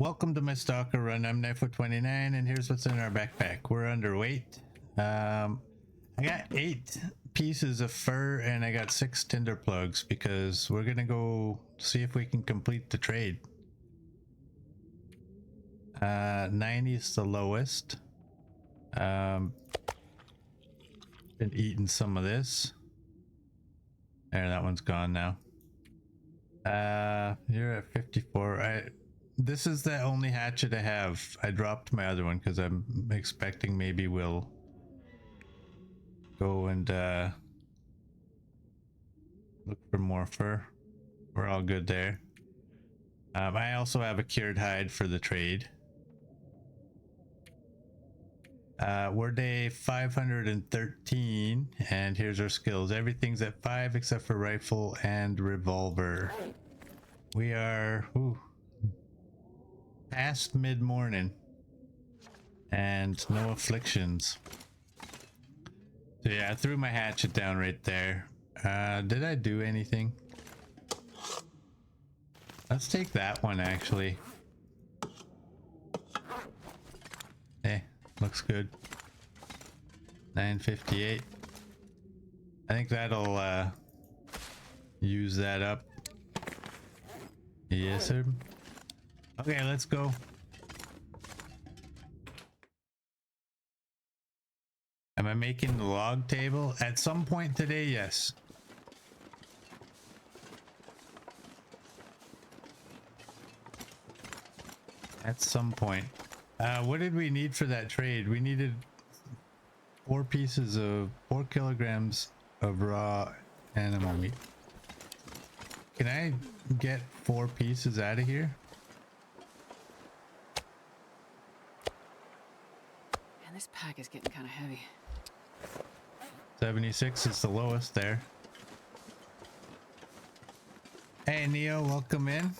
Welcome to my Stalker run. I'm E133 and here's what's in our backpack. We're underweight. I got 8 pieces of fur and I got 6 tinder plugs because we're gonna go see if we can complete the trade. 90 is the lowest. Been eating some of this. There, that one's gone now. You're at 54. This is the only hatchet I have. I dropped my other one because I'm expecting maybe we'll go and look for more fur. We're all good there. I also have a cured hide for the trade. We're day 513 and here's our skills. Everything's at 5 except for rifle and revolver. We are past mid-morning and no afflictions. So yeah, I threw my hatchet down right there. Did I do anything? Let's take that one actually. Hey, looks good. 958. I think that'll use that up. Yes, sir. Okay, let's go. Am I making the log table? At some point today, yes. At some point. What did we need for that trade? We needed 4 kilograms of raw animal meat. Can I get 4 pieces out of here? Man, this pack is getting kind of heavy. 76 is the lowest there. Hey Neo, welcome in.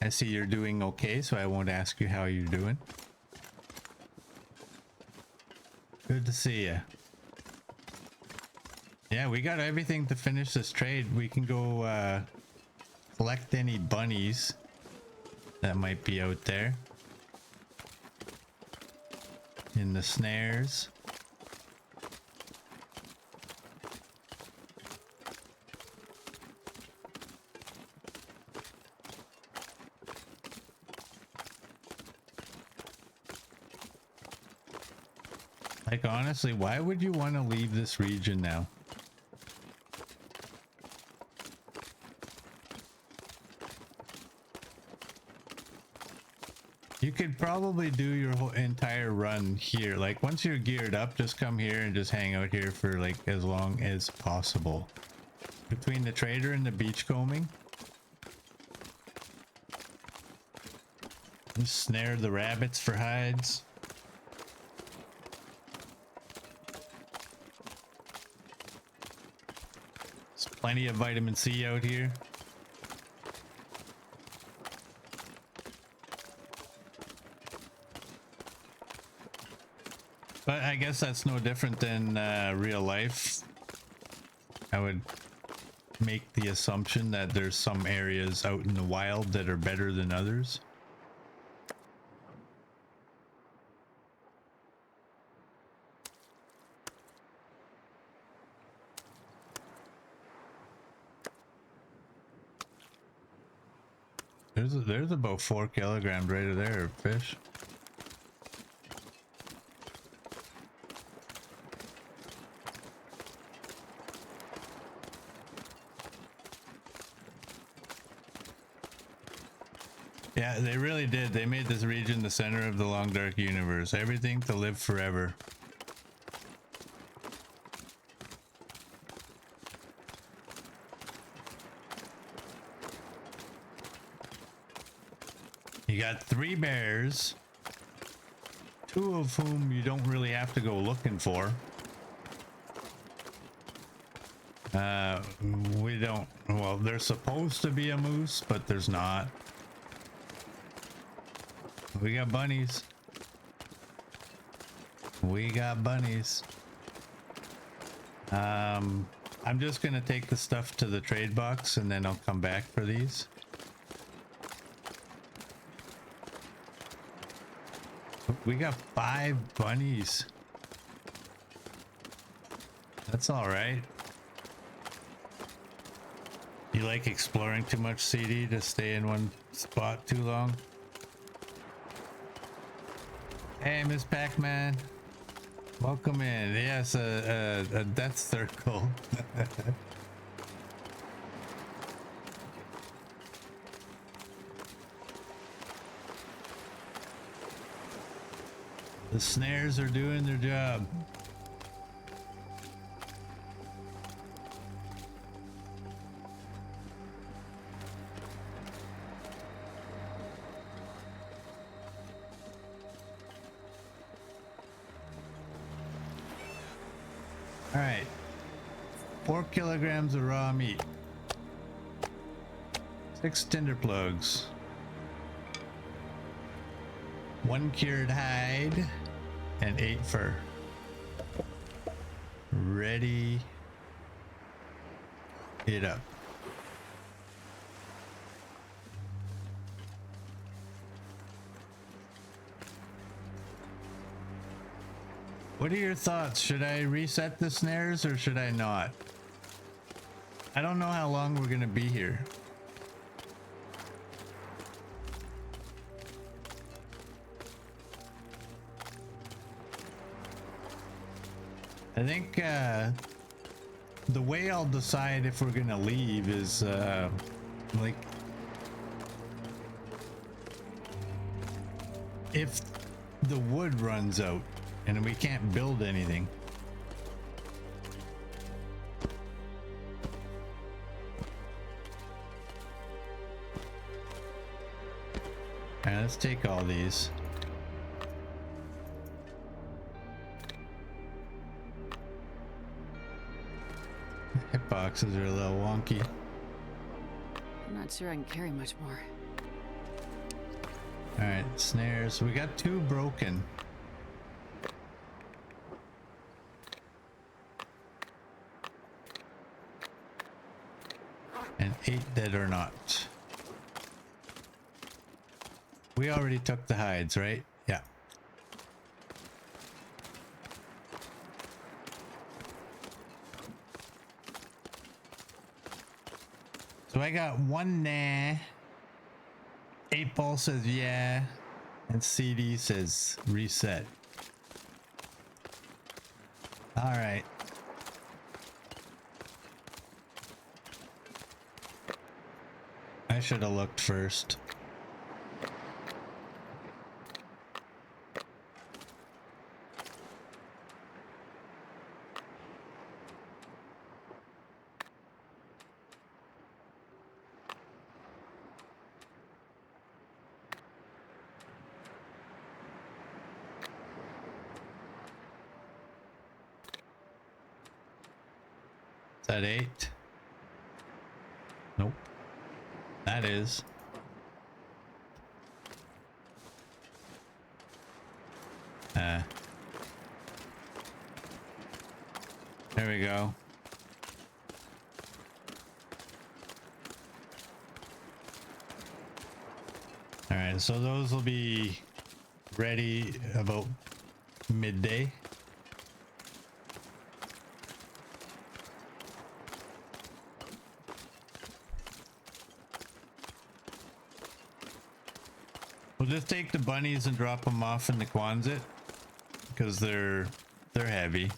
I see you're doing okay, so I won't ask you how you're doing. Good to see you. Yeah, we got everything to finish this trade. We can go collect any bunnies that might be out there in the snares. Like honestly, why would you want to leave this region now? You could probably do your whole entire run here. Like once you're geared up, just come here and just hang out here for like as long as possible. Between the trader and the beachcombing. Just snare the rabbits for hides. There's plenty of vitamin C out here. But I guess that's no different than real life. I would make the assumption that there's some areas out in the wild that are better than others. There's about 4 kilograms right there of fish. Yeah, they really did. They made this region the center of the long dark universe. Everything to live forever. You got 3 bears, 2 of whom you don't really have to go looking for. We don't, well, there's supposed to be a moose, but there's not. We got bunnies. We got bunnies. I'm just gonna take the stuff to the trade box and then I'll come back for these. We got 5 bunnies. That's all right. You like exploring too much, CD, to stay in one spot too long? Hey, Miss Pac-Man. Welcome in. Yes, a death circle. The snares are doing their job. All right, 4 kilograms of raw meat, 6 tinder plugs, 1 cured hide, and 8 fur. Ready it up. What are your thoughts? Should I reset the snares or should I not? I don't know how long we're gonna be here. I think the way I'll decide if we're gonna leave is like if the wood runs out and we can't build anything. All right, let's take all these. Hitboxes are a little wonky. I'm not sure I can carry much more. All right, snares. We got 2 broken. And 8 that are not. We already took the hides, right? Yeah. So I got 1 nah. 8 Ball says yeah. And CD says reset. All right. I should have looked first. Is that 8? Nope. That is. There we go. All right, so those will be ready about midday. We'll just take the bunnies and drop them off in the Quonset because they're heavy.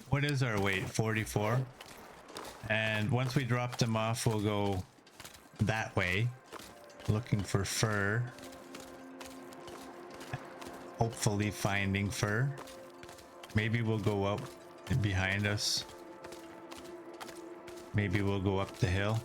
What is our weight? 44. And once we drop them off, we'll go that way looking for fur. Hopefully finding fur. Maybe we'll go up and behind us. Maybe we'll go up the hill.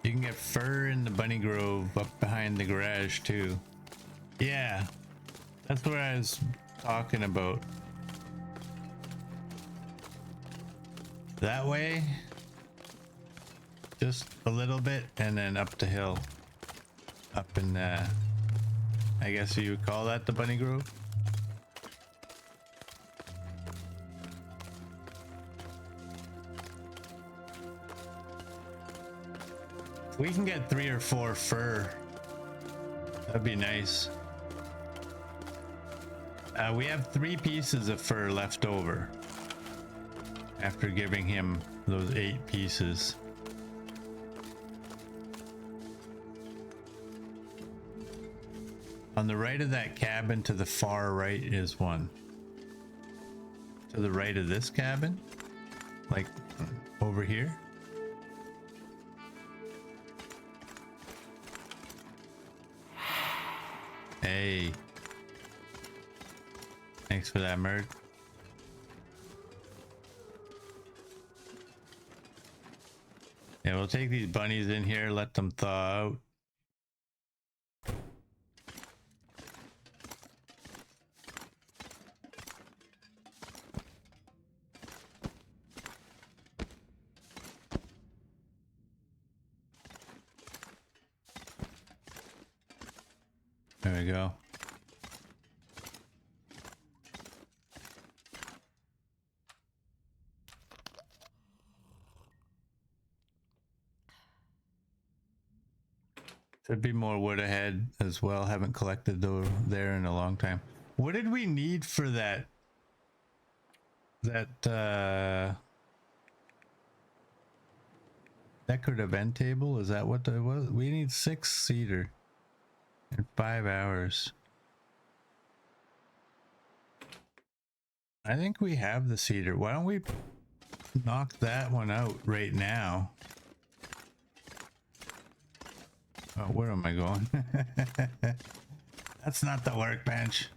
You can get fur in the bunny grove up behind the garage too. Yeah, that's what I was talking about. that way. Just a little bit, and then up the hill. Up in, I guess you would call that the Bunny Grove. We can get 3 or 4 fur. That'd be nice. We have 3 pieces of fur left over after giving him those 8 pieces. On the right of that cabin to the far right is one. To the right of this cabin? Like over here? Hey. Thanks for that, Mert. Yeah, we'll take these bunnies in here, let them thaw out. There we go. Should be more wood ahead as well. Haven't collected there in a long time. What did we need for that? Decorative end table? Is that what that was? We need 6 cedar in 5 hours. I think we have the cedar. Why don't we knock that one out right now? Oh, where am I going? That's not the workbench.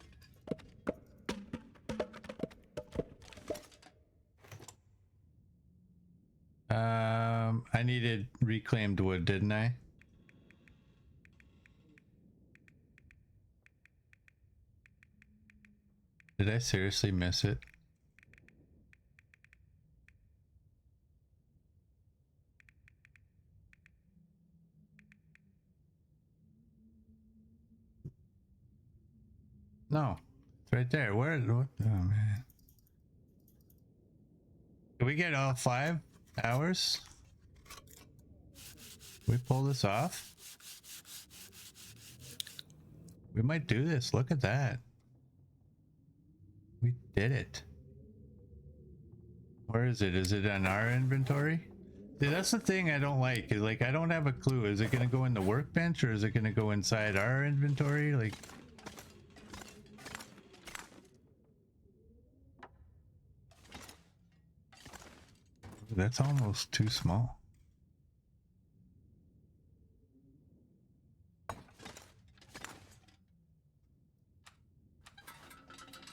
I needed reclaimed wood, didn't I? Did I seriously miss it? No, it's right there. Where? What? Oh man! Can we get all 5 hours? Can we pull this off? We might do this. Look at that. We did it. Where is it? Is it on our inventory? See, that's the thing I don't like. Is like I don't have a clue. Is it going to go in the workbench or is it going to go inside our inventory? Like. That's almost too small.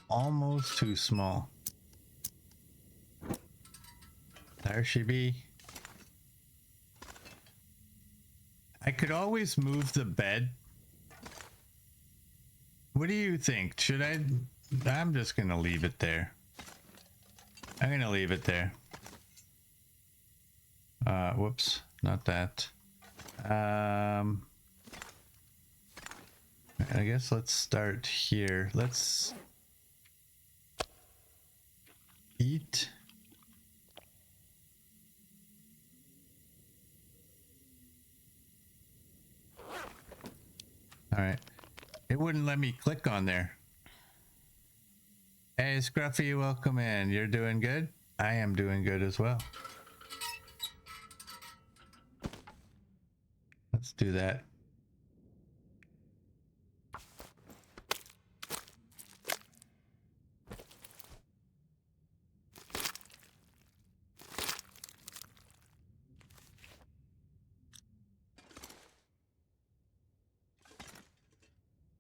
Almost too small. There she be. I could always move the bed. What do you think? Should I? I'm just gonna leave it there. I'm gonna leave it there. Whoops, not that. I guess let's start here. Let's eat. All right. It wouldn't let me click on there. Hey, Scruffy, welcome in. You're doing good? I am doing good as well. Let's do that.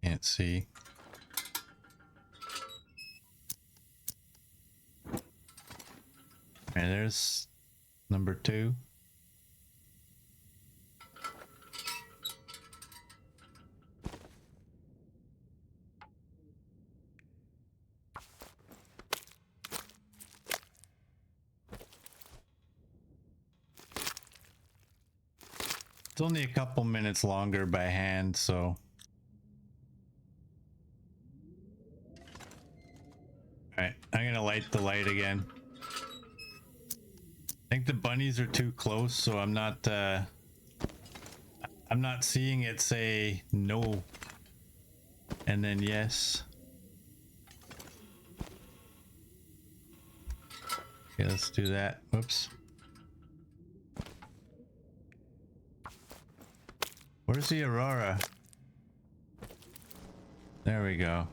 Can't see. Okay, there's number 2. It's only a couple minutes longer by hand, so. Alright, I'm gonna light the light again. I think the bunnies are too close, so I'm not seeing it say no and then yes. Okay, let's do that. Whoops. Where's the Aurora? There we go.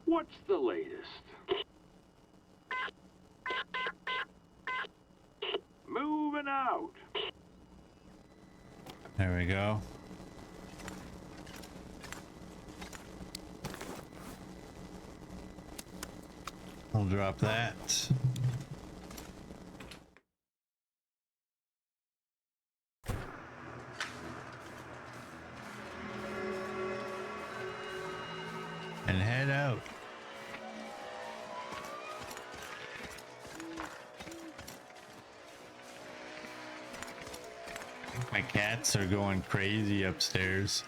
What's the latest? Moving out. There we go. We'll drop that. And head out. My cats are going crazy upstairs.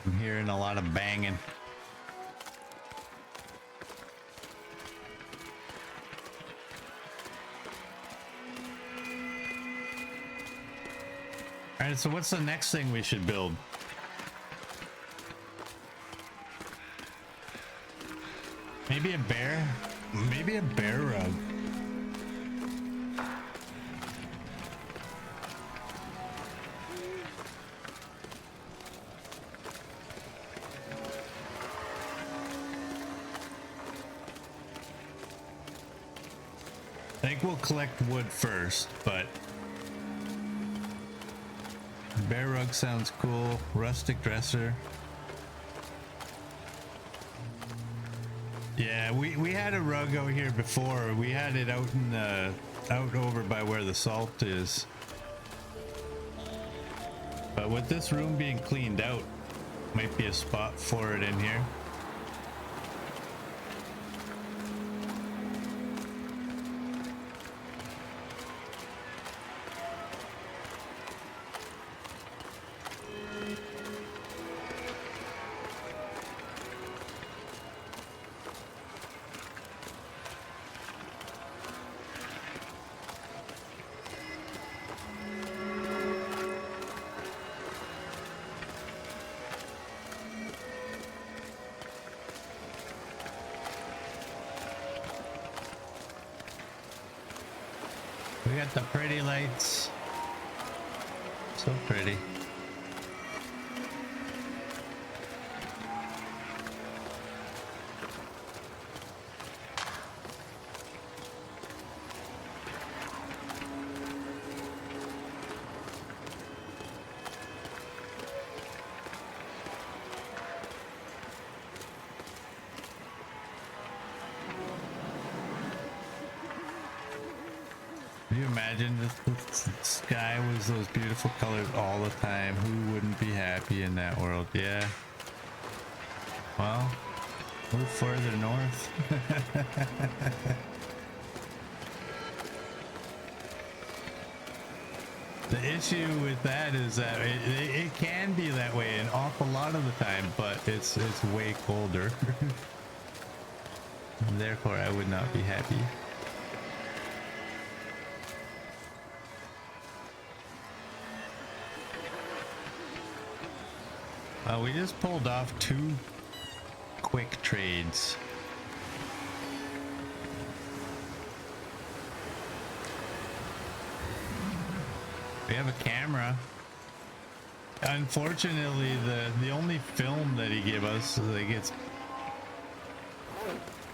I'm hearing a lot of banging. All right, so what's the next thing we should build? Maybe a bear? Maybe a bear rug. I think we'll collect wood first, but bear rug sounds cool. Rustic dresser. Yeah, we had a rug out here before. We had it out in the out over by where the salt is. But with this room being cleaned out, might be a spot for it in here. We got the pretty lights. So pretty. Can you imagine if the sky was those beautiful colors all the time? Who wouldn't be happy in that world? Yeah. Well, move further north. The issue with that is that it can be that way an awful lot of the time, but it's way colder. Therefore, I would not be happy. We just pulled off 2 quick trades. We have a camera. Unfortunately, the only film that he gave us, like, it's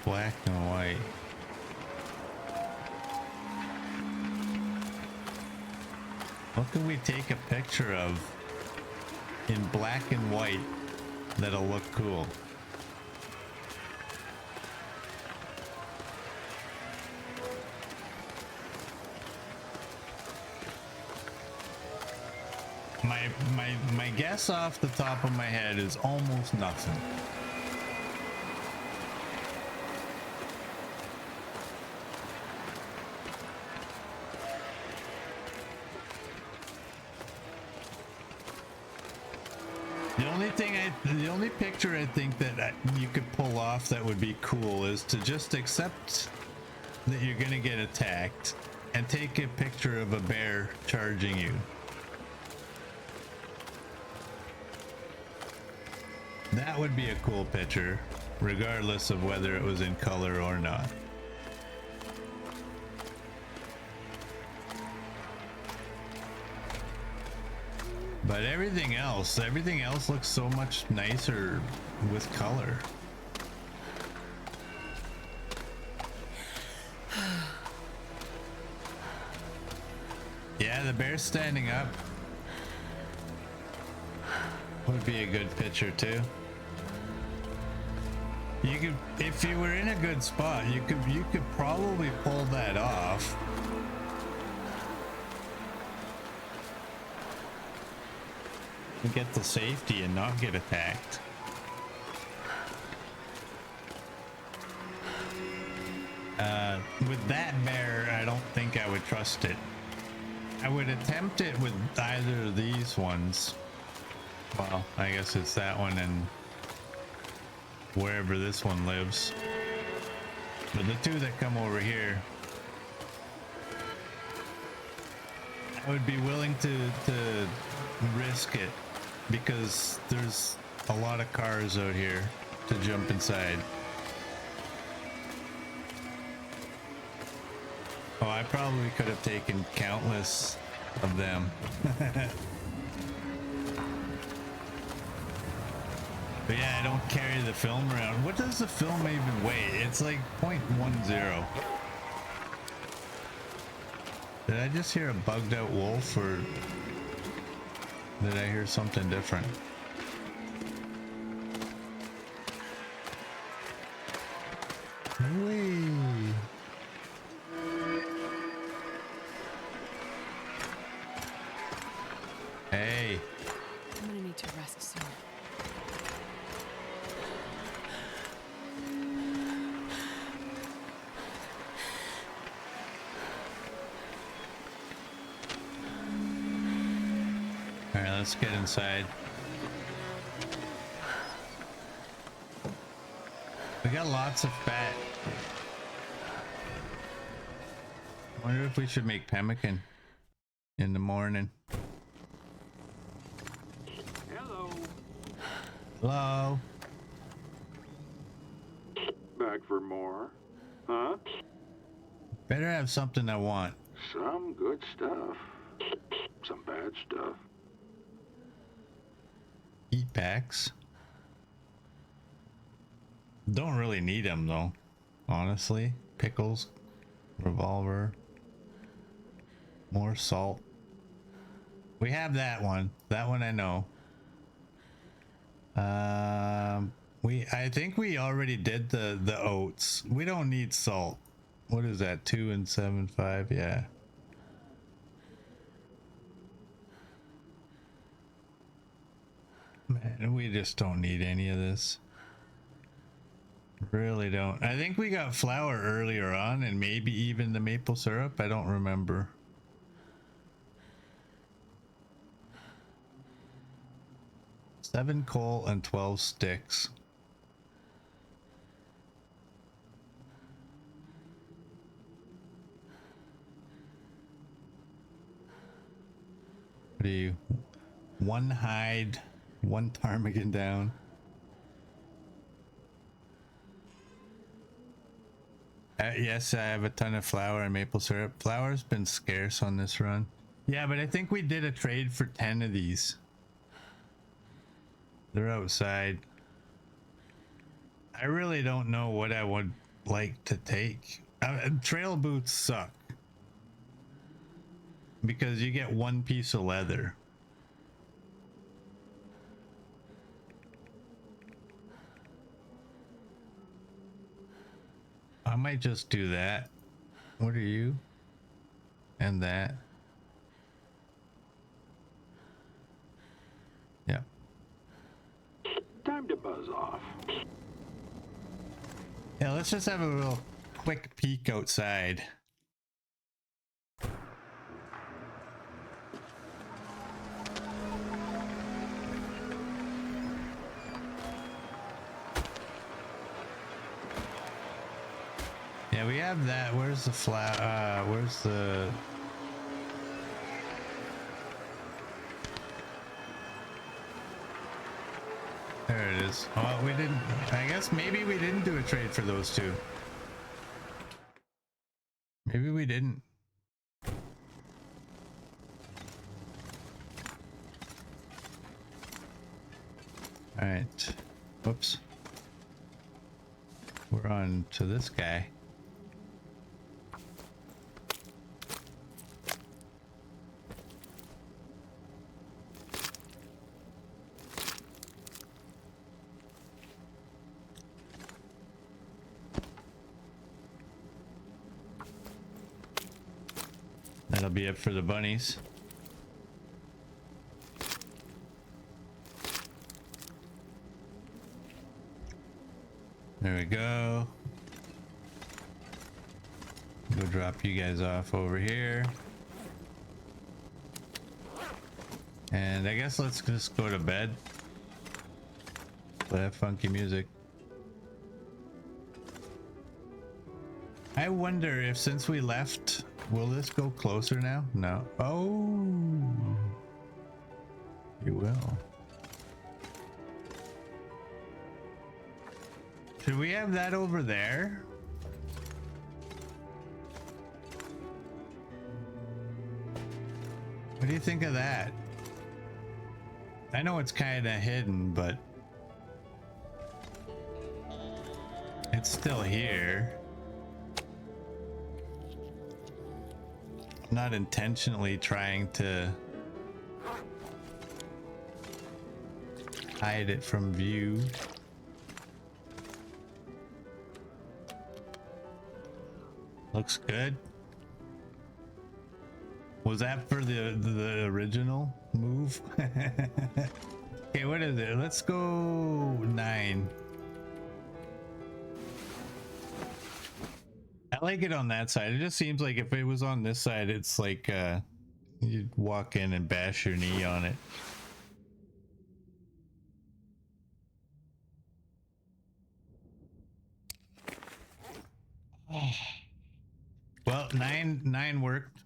black and white. What can we take a picture of in black and white that'll look cool? My guess off the top of my head is almost nothing. The only picture I think that you could pull off that would be cool is to just accept that you're gonna get attacked and take a picture of a bear charging you. That would be a cool picture, regardless of whether it was in color or not. But everything else looks so much nicer with color. Yeah, the bear standing up would be a good picture too. You could, if you were in a good spot, you could probably pull that off. And get the safety and not get attacked. With that bear, I don't think I would trust it. I would attempt it with either of these ones. Well, I guess it's that one and wherever this one lives. But the two that come over here, I would be willing to risk it because there's a lot of cars out here to jump inside. Oh, I probably could have taken countless of them. But yeah, I don't carry the film around. What does the film even weigh? It's like 0.10. Did I just hear a bugged out wolf, or did I hear something different? Whee! Hey. I'm gonna need to rest soon. All right, let's get inside. We got lots of fat. Wonder if we should make pemmican in the morning. Hello. Hello. Back for more? Huh? Better have something I want. Some good stuff. Some bad stuff. Heat packs. Don't really need them though, honestly. Pickles, revolver, more salt. We have that one. That one I know. I think we already did the oats. We don't need salt. What is that? 2 and 7, 5. Yeah. Man, we just don't need any of this. Really don't. I think we got flour earlier on and maybe even the maple syrup. I don't remember. Seven coal and 12 sticks. What do you? One hide, one ptarmigan down. Yes, I have a ton of flour and maple syrup. Flour's been scarce on this run. Yeah, but I think we did a trade for 10 of these. They're outside. I really don't know what I would like to take. Trail boots suck. Because you get one piece of leather. I might just do that. What are you? And that. Time to buzz off. Yeah, let's just have a real quick peek outside. Yeah, we have that. Where's the where's the... There it is. Well, we didn't... I guess maybe we didn't do a trade for those two. Maybe we didn't. Alright. Whoops. We're on to this guy. That'll be it for the bunnies. There we go. Go drop you guys off over here. And I guess let's just go to bed. Play that funky music. I wonder if since we left, will this go closer now? No. Oh, you will. Should we have that over there? What do you think of that? I know it's kind of hidden, but it's still here. I'm not intentionally trying to hide it from view. Looks good. Was that for the original move? Okay, what is it? Let's go 9. I like it on that side. It just seems like if it was on this side, it's like you'd walk in and bash your knee on it. Well, 9 worked.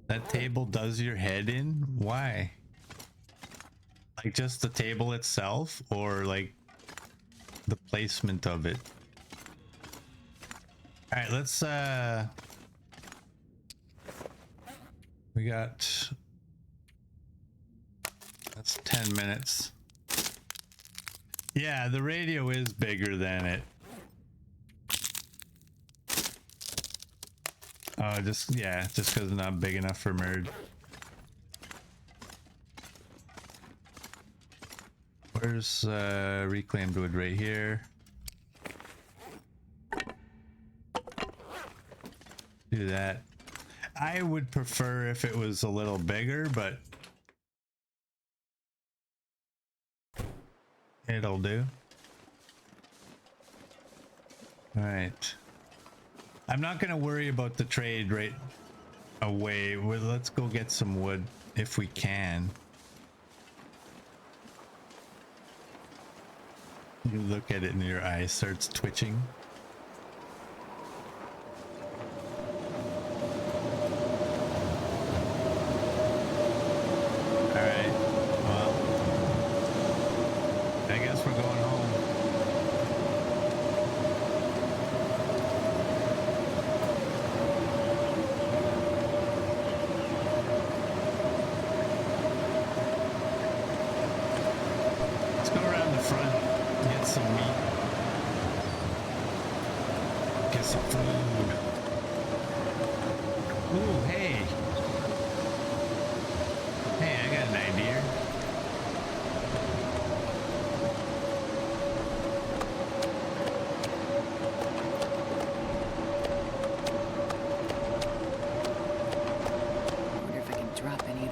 That table does your head in? Why? Like just the table itself, or like the placement of it? All right, let's we got, that's 10 minutes. Yeah, the radio is bigger than it. Oh, just because it's not big enough for merge. Where's reclaimed wood? Right here. Do that. I would prefer if it was a little bigger, but it'll do. All right. I'm not gonna worry about the trade right away. Well, let's go get some wood if we can. You look at it and your eye starts twitching. All right. Well, I guess we're going home. Go around the front, get some meat, get some food. Ooh, hey. Hey, I got an idea.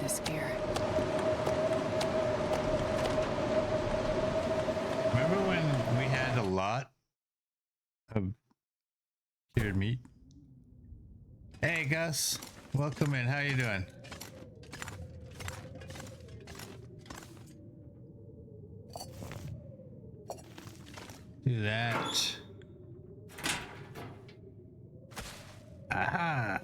this gear. Remember when we had a lot of cured meat? Hey Gus, welcome in. How you doing? Do that. Aha!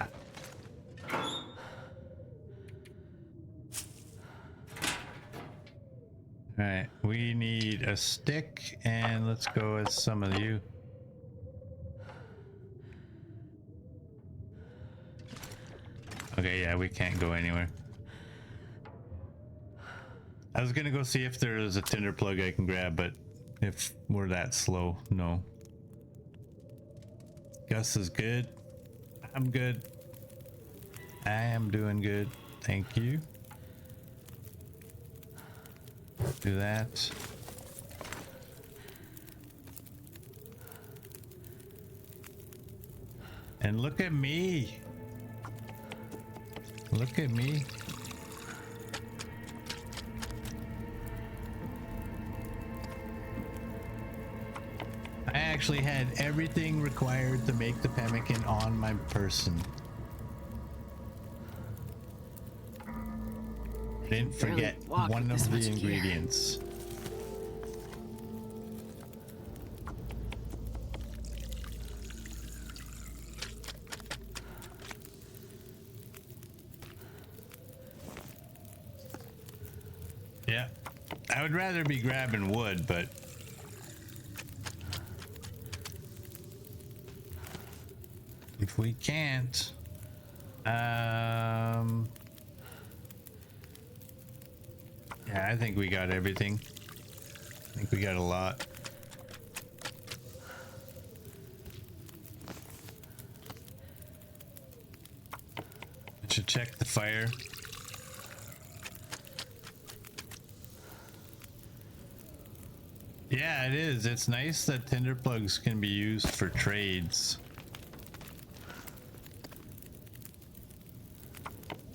Alright, we need a stick, and let's go with some of you. Okay, yeah, we can't go anywhere. I was gonna go see if there's a tinder plug I can grab, but if we're that slow, no. Gus is good. I'm good. I am doing good. Thank you. Do that. And look at me. Look at me. I actually had everything required to make the pemmican on my person. Didn't forget one of the ingredients. Yeah, I would rather be grabbing wood, but if we can't, yeah, I think we got everything. I think we got a lot. I should check the fire. Yeah, it is. It's nice that tinder plugs can be used for trades.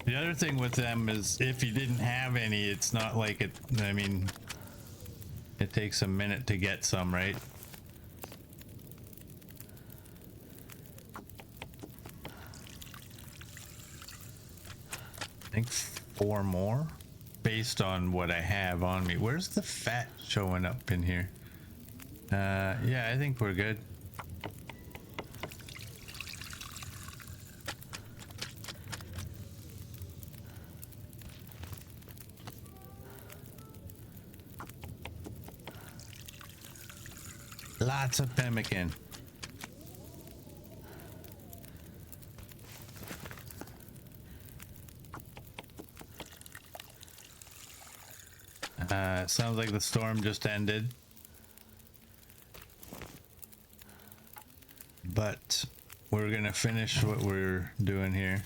The other thing with them is if you didn't have any, it's not like it, I mean, it takes a minute to get some, right? I think 4 more based on what I have on me. Where's the fat showing up in here? Yeah, I think we're good. Lots of pemmican. Sounds like the storm just ended. But we're gonna finish what we're doing here.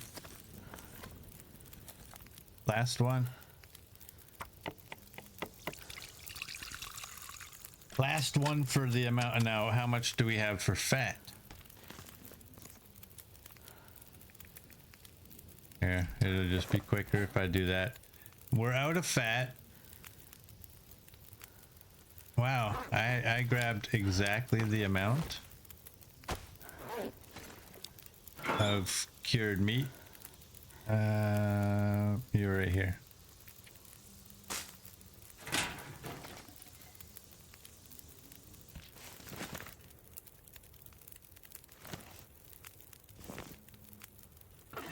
Last one. Last one for the amount. Now, how much do we have for fat? Here, it'll just be quicker if I do that. We're out of fat. Wow, I grabbed exactly the amount of cured meat. You're right here.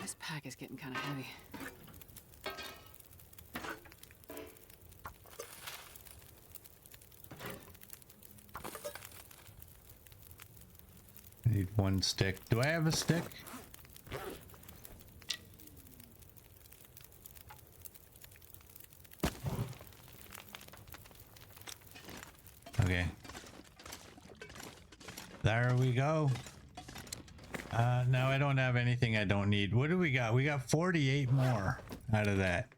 This pack is getting kind of heavy. I need 1 stick. Do I have a stick? Okay. There we go. No, I don't have anything I don't need. What do we got? We got 48 more out of that.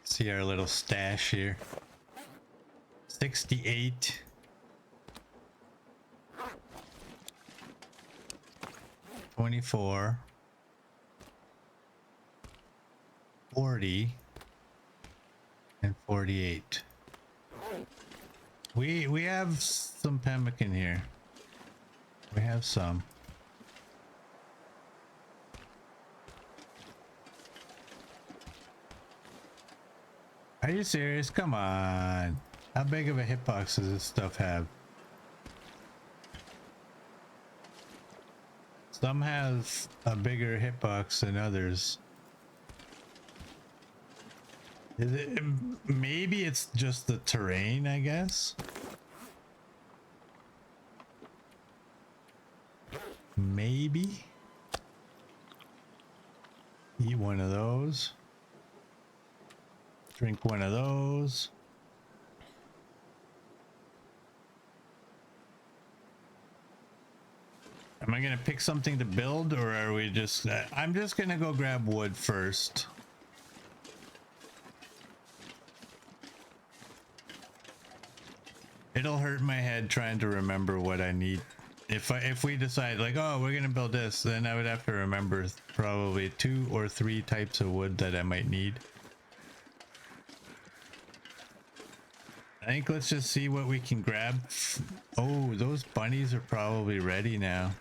See our little stash here. 68. 24, 40, and 48. We have some pemmican here. We have some. Are you serious? Come on. How big of a hitbox does this stuff have? Some have a bigger hitbox than others. Is it, maybe it's just the terrain, I guess? Maybe. Eat one of those. Drink one of those. Am I gonna pick something to build, or are we just... I'm just gonna go grab wood first. It'll hurt my head trying to remember what I need. If we decide like, oh, we're gonna build this, then I would have to remember probably 2 or 3 types of wood that I might need. I think let's just see what we can grab. Oh, those bunnies are probably ready now.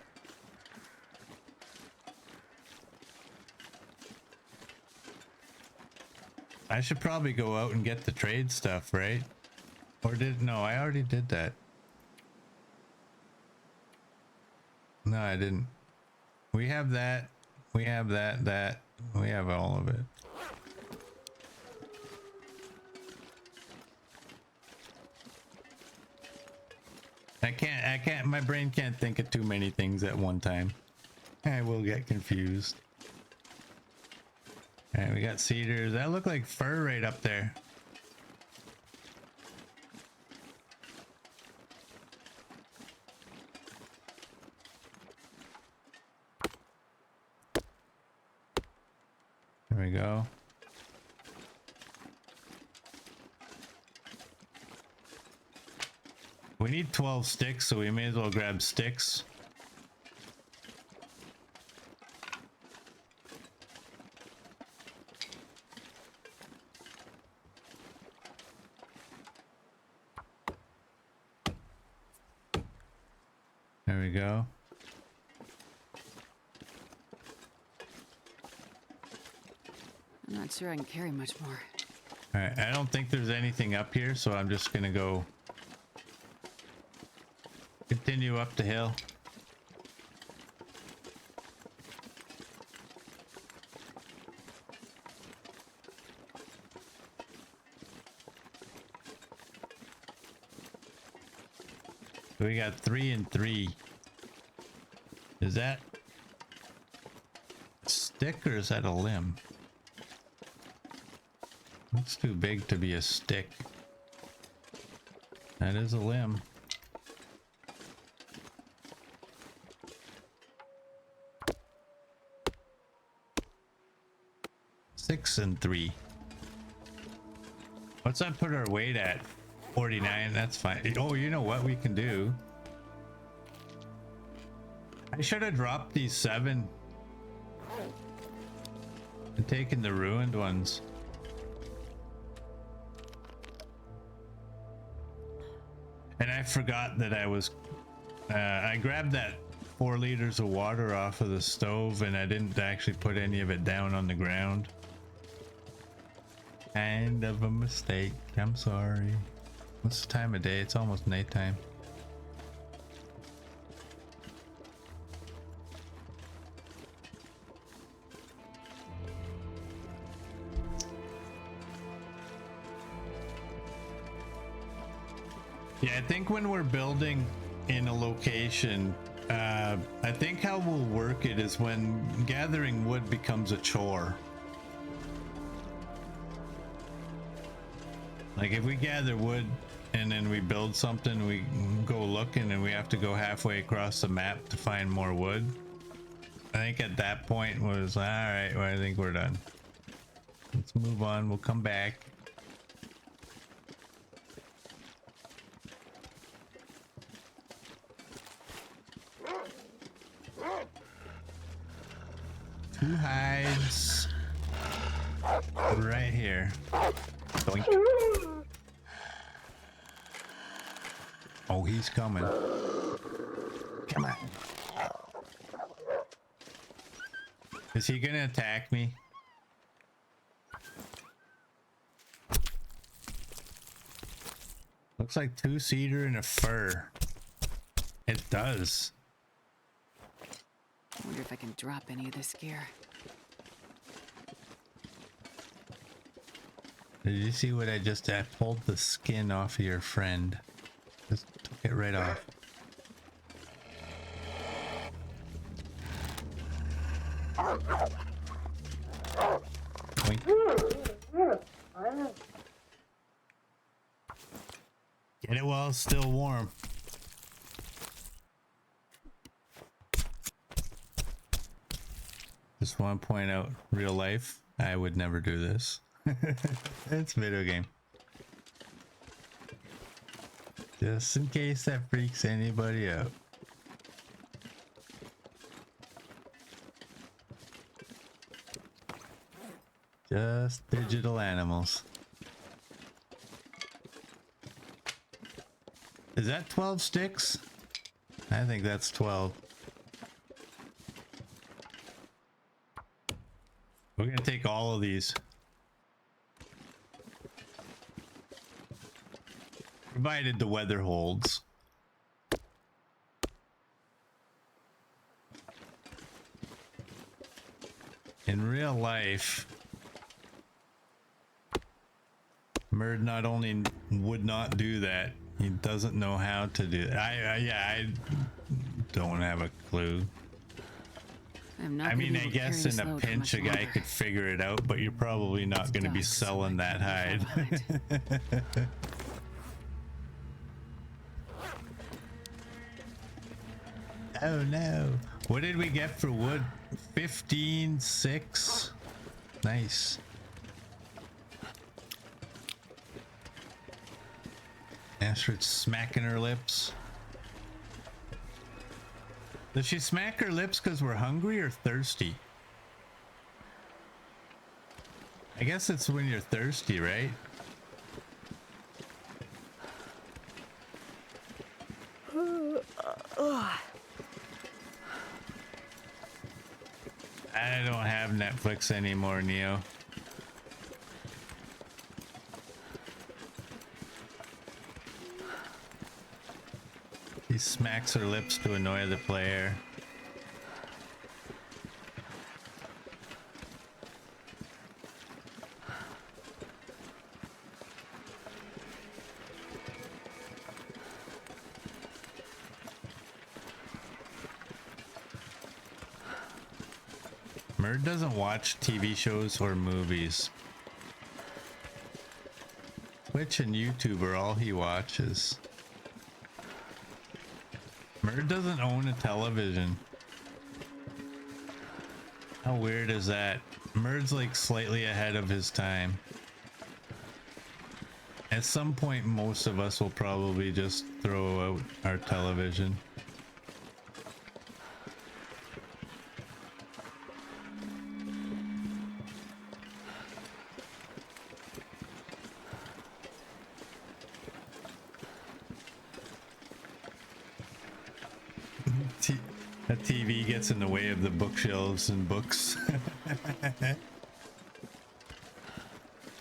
I should probably go out and get the trade stuff, right? Or no, I already did that. No, I didn't. We have that. We have that. We have all of it. I can't, my brain can't think of too many things at one time. I will get confused. All right, we got cedars. That look like fir right up there. There we go. We need 12 sticks, so we may as well grab sticks. There we go. I'm not sure I can carry much more. All right, I don't think there's anything up here, so I'm just gonna go continue up the hill. We got 3 and 3. Is that a stick or is that a limb? That's too big to be a stick. That is a limb. Six and 3. What's that put our weight at? 49. That's fine. Oh, you know what we can do? I should have dropped these 7 and taken the ruined ones. And I forgot that I was I grabbed that 4 liters of water off of the stove and I didn't actually put any of it down on the ground. Kind of a mistake. I'm sorry. What's the time of day? It's almost nighttime. Yeah, I think when we're building in a location, I think how we'll work it is when gathering wood becomes a chore. Like if we gather wood and then we build something, we go looking and we have to go halfway across the map to find more wood. I think at that point was, all right, well, I think we're done. Let's move on. We'll come back. Who hides right here? Doink. Oh, he's coming. Come on. Is he gonna attack me? Looks like two-seater and a fur. It does. I wonder if I can drop any of this gear. Did you see what I just did? I pulled the skin off of your friend. Just took it right off. Boink. Get it while it's still warm. Just want to point out, real life, I would never do this. It's a video game. Just in case that freaks anybody out. Just digital animals. Is that 12 sticks? I think that's 12. We're gonna take all of these. Provided the weather holds. In real life, Murd not only would not do that, he doesn't know how to do it. I don't have a clue. I mean, I guess in a pinch a guy could figure it out, but you're probably not going to be selling that hide. Oh no. What did we get for wood? 15.6. Nice. Astrid's smacking her lips. Does she smack her lips because we're hungry or thirsty? I guess it's when you're thirsty, right? I don't have Netflix anymore, Neo. He smacks her lips to annoy the player. Murd doesn't watch TV shows or movies. Twitch and YouTube are all he watches. Murd doesn't own a television. How weird is that? Murd's like slightly ahead of his time. At some point, most of us will probably just throw out our television. A TV gets in the way of the bookshelves and books.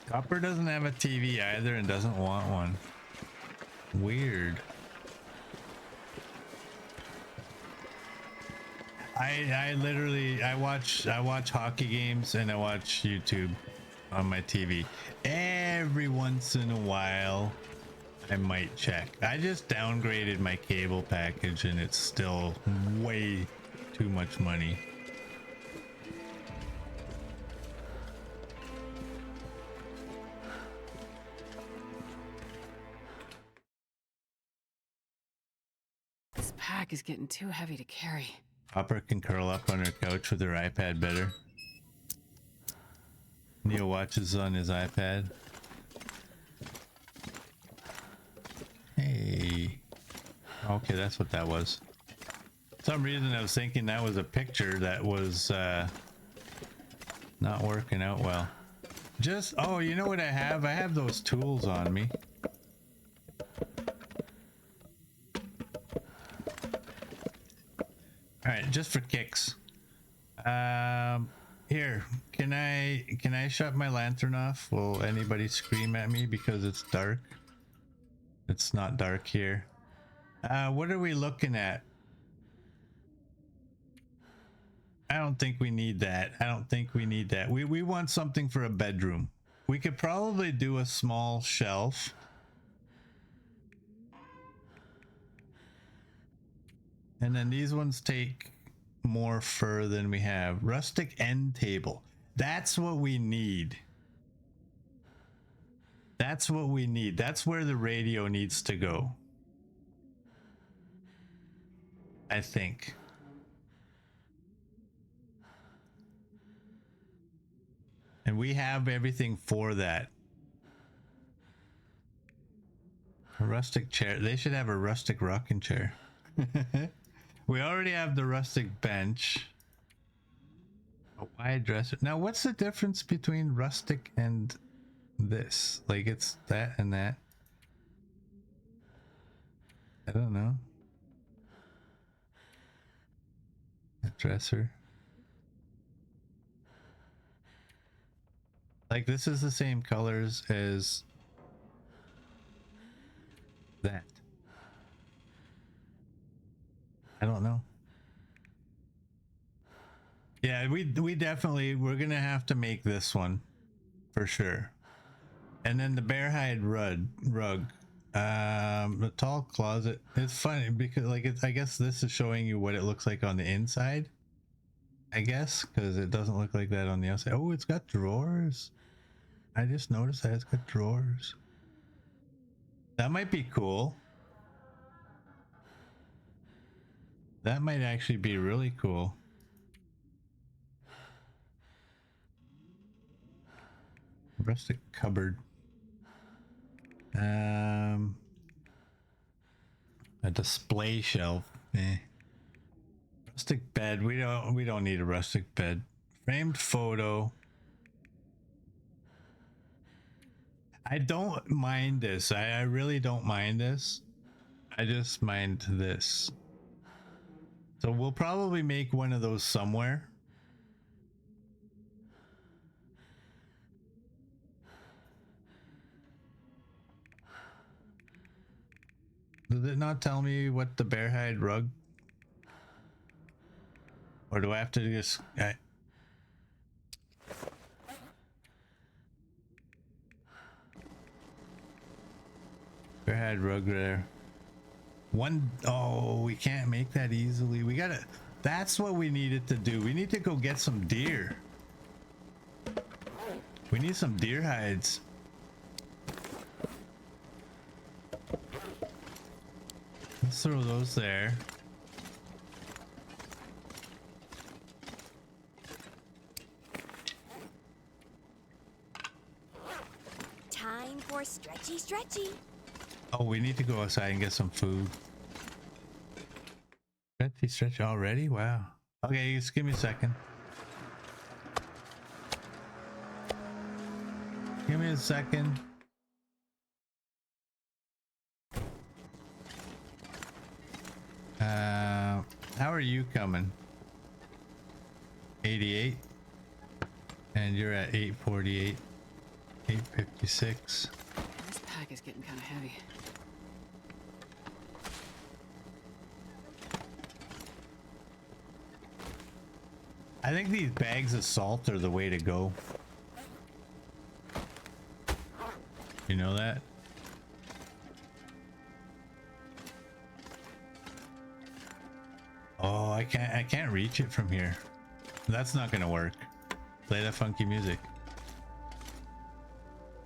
Copper doesn't have a TV either and doesn't want one. Weird. I literally watch hockey games and I watch YouTube on my TV. Every once in a while I might check. I just downgraded my cable package and it's still way too much money. This pack is getting too heavy to carry. Hopper can curl up on her couch with her iPad better. Neo watches on his iPad. Hey. Okay, that's what that was. For some reason I was thinking that was a picture that was Not working out well. Just, oh, you know what I have? I have those tools on me. All right, just for kicks. Here, can I shut my lantern off? Will anybody scream at me because it's dark? It's not dark here. What are we looking at? I don't think we need that. I don't think we need that. We want something for a bedroom. We could probably do a small shelf. And then these ones take more fur than we have. Rustic end table. That's what we need. That's what we need. That's where the radio needs to go. I think. And we have everything for that. A rustic chair. They should have a rustic rocking chair. We already have the rustic bench. A wide dresser. Now, what's the difference between rustic and this? Like, it's that and that. I don't know. A dresser. Like, this is the same colors as that. I don't know. Yeah, we're gonna have to make this one for sure. And then the bear hide rug. The tall closet. It's funny because like I guess this is showing you what it looks like on the inside. I guess because it doesn't look like that on the outside. Oh, it's got drawers. I just noticed that it's got drawers. That might be cool. That might actually be really cool. Rustic cupboard. A display shelf. Rustic bed. We don't need a rustic bed. Framed photo. I don't mind this. I really don't mind this. I just mind this. So we'll probably make one of those somewhere. Does it not tell me what the bear hide rug? Or do I have to just... Bear hide rug there. Oh, we can't make that easily. We gotta... That's what we needed to do. We need to go get some deer. We need some deer hides. Let's throw those there. Time for stretchy. Oh, we need to go outside and get some food. Stretch already? Wow. Okay, just give me a second. Give me a second. How are you coming? 88. And you're at 848. 856. This pack is getting kind of heavy. I think these bags of salt are the way to go. You know that? Oh, I can't reach it from here. That's not gonna work. Play that funky music.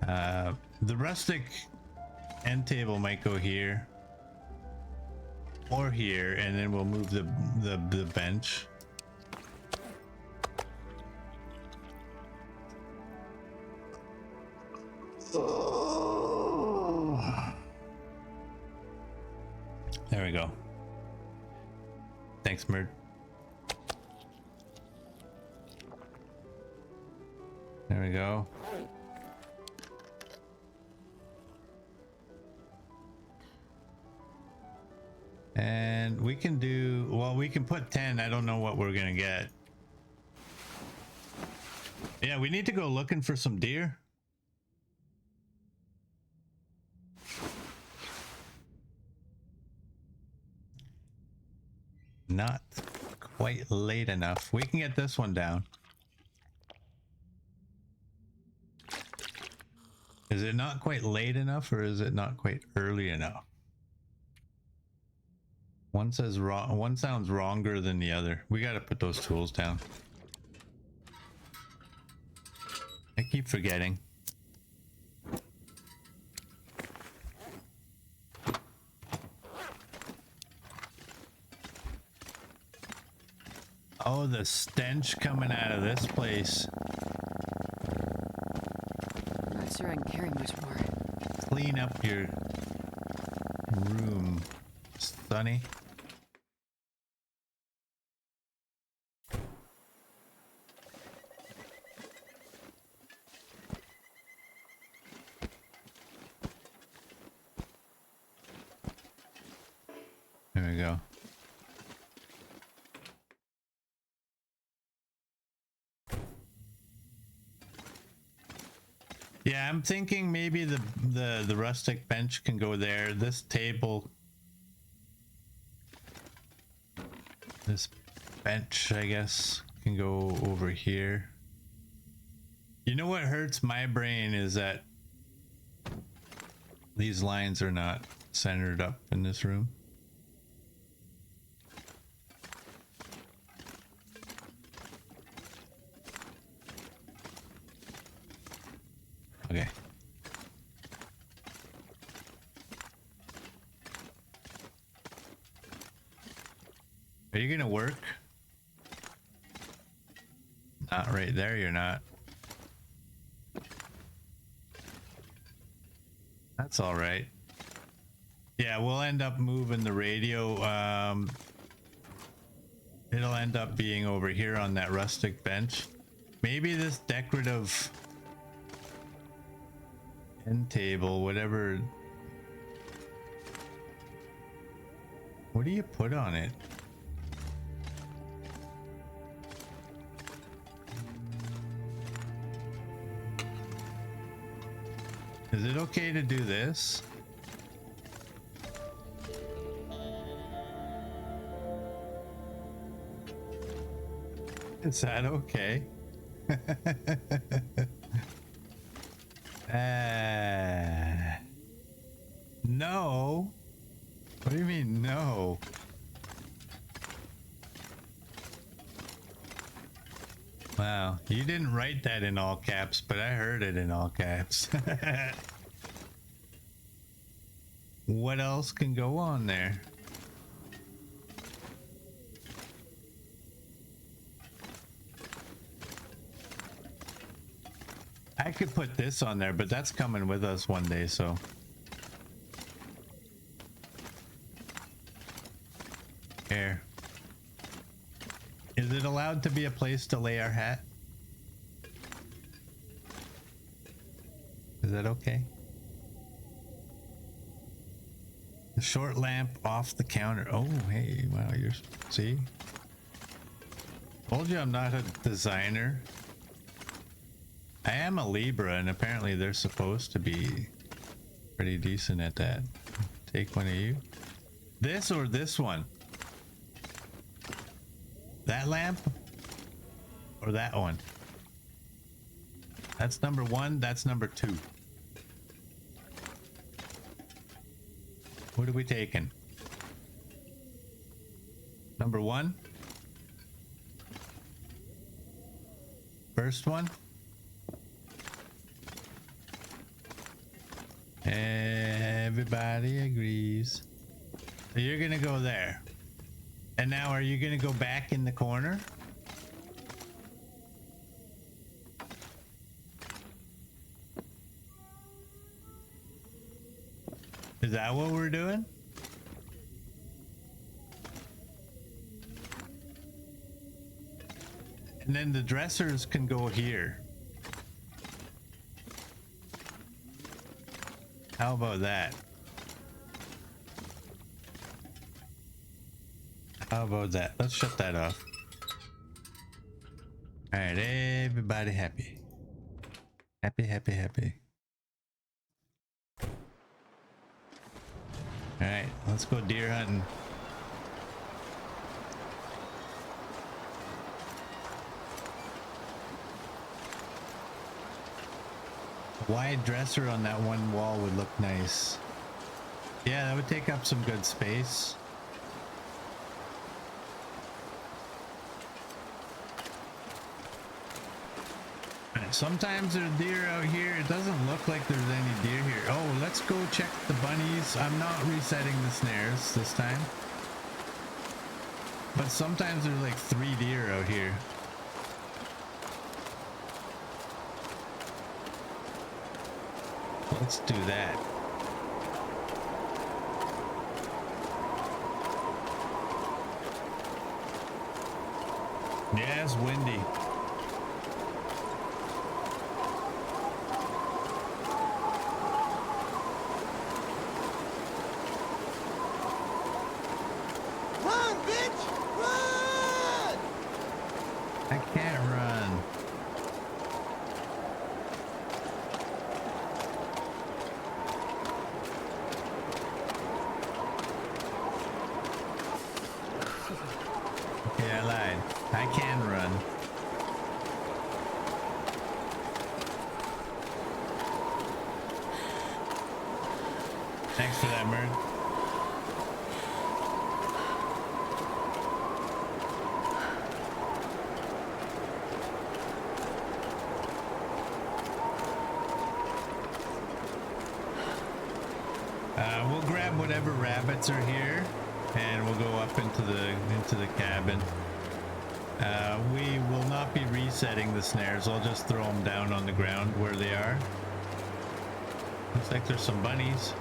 The rustic end table might go here or here, and then we'll move the bench. There we go. Thanks, Merd. There we go. And we can do, well, we can put 10. I don't know what we're gonna get. Yeah, we need to go looking for some deer. Not quite late enough. We can get this one down. Is it not quite late enough, or is it not quite early enough? One says wrong, one sounds wronger than the other. We got to put those tools down. I keep forgetting. Oh, the stench coming out of this place. I'm not sure I can carry much more. Clean up your room, Sonny. There we go. Yeah, I'm thinking maybe the rustic bench can go there. This table, this bench, I guess, can go over here. You know what hurts my brain is that these lines are not centered up in this room. Okay. Are you gonna work? Not right there, you're not. That's all right. Yeah, we'll end up moving the radio. It'll end up being over here on that rustic bench. Maybe this decorative end table, whatever. What do you put on it? Is it okay to do this? Is that okay? No. What do you mean no? Wow, you didn't write that in all caps, but I heard it in all caps. What else can go on there? I could put this on there, but that's coming with us one day, so. Here. Is it allowed to be a place to lay our hat? Is that okay? The short lamp off the counter. Oh, hey, wow, you're, see? Told you I'm not a designer. I am a Libra, and apparently they're supposed to be pretty decent at that. Take one of you. This or this one? That lamp? Or that one? That's number one, that's number two. What are we taking? Number one? First one? Everybody agrees. So you're gonna go there. And now are you gonna go back in the corner? Is that what we're doing? And then the dressers can go here. How about that? How about that? Let's shut that off. All right, everybody happy. Happy, happy, happy. All right, let's go deer hunting. A wide dresser on that one wall would look nice. Yeah, that would take up some good space. Sometimes there's deer out here. It doesn't look like there's any deer here. Oh, let's go check the bunnies. I'm not resetting the snares this time. But sometimes there's like 3 deer out here. Let's do that. Yeah, it's windy. Run, bitch! Run! I can't run. Okay, I lied. I can run. Thanks for that, Mert. We'll grab whatever rabbits are here, and we'll go up into the cabin. We will not be resetting the snares. I'll just throw them down on the ground where they are. Looks like there's some bunnies.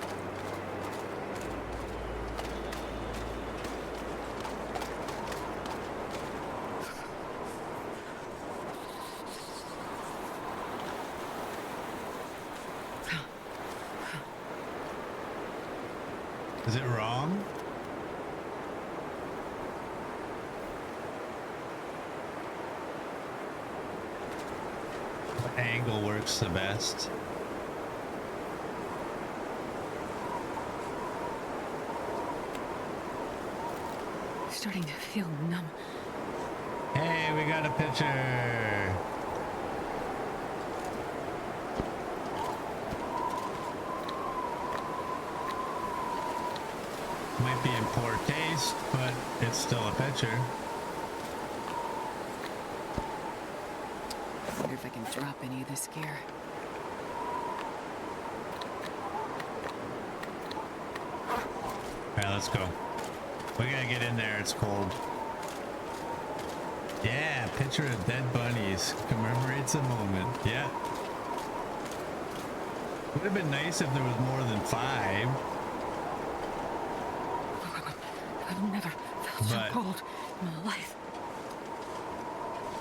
Is it wrong? What angle works the best? Starting to feel numb. Hey, we got a picture. Might be in poor taste, but it's still a picture. I wonder if I can drop any of this gear. Alright, let's go. We gotta get in there, it's cold. Yeah, picture of dead bunnies. Commemorates a moment. Yeah. Would have been nice if there was more than 5. I've never felt so But- cold in my life.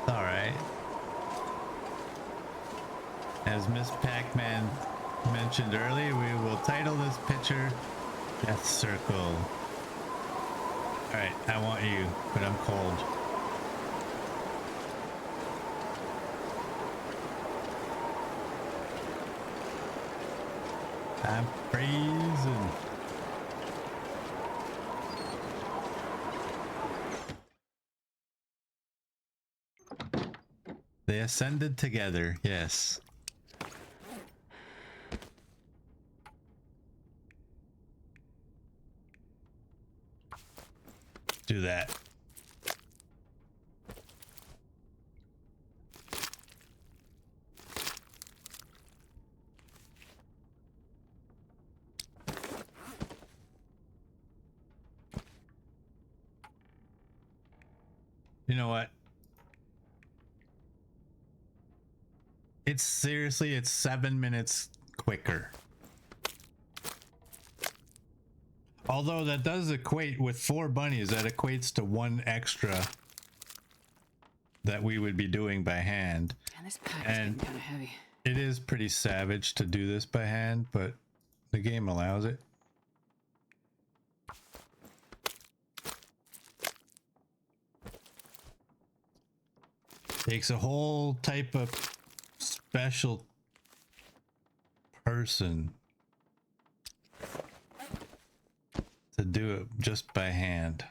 Alright. As Miss Pac-Man mentioned earlier, we will title this picture Death Circle. Alright, I want you, but I'm cold. I'm freezing. They ascended together, yes. Do that. You know what? It's seriously, it's 7 minutes quicker. Although that does equate with 4 bunnies, that equates to 1 extra that we would be doing by hand. Man, this pack is getting And kind of heavy. it is pretty savage to do this by hand, but The game allows it. Takes a whole type of special person to do it just by hand.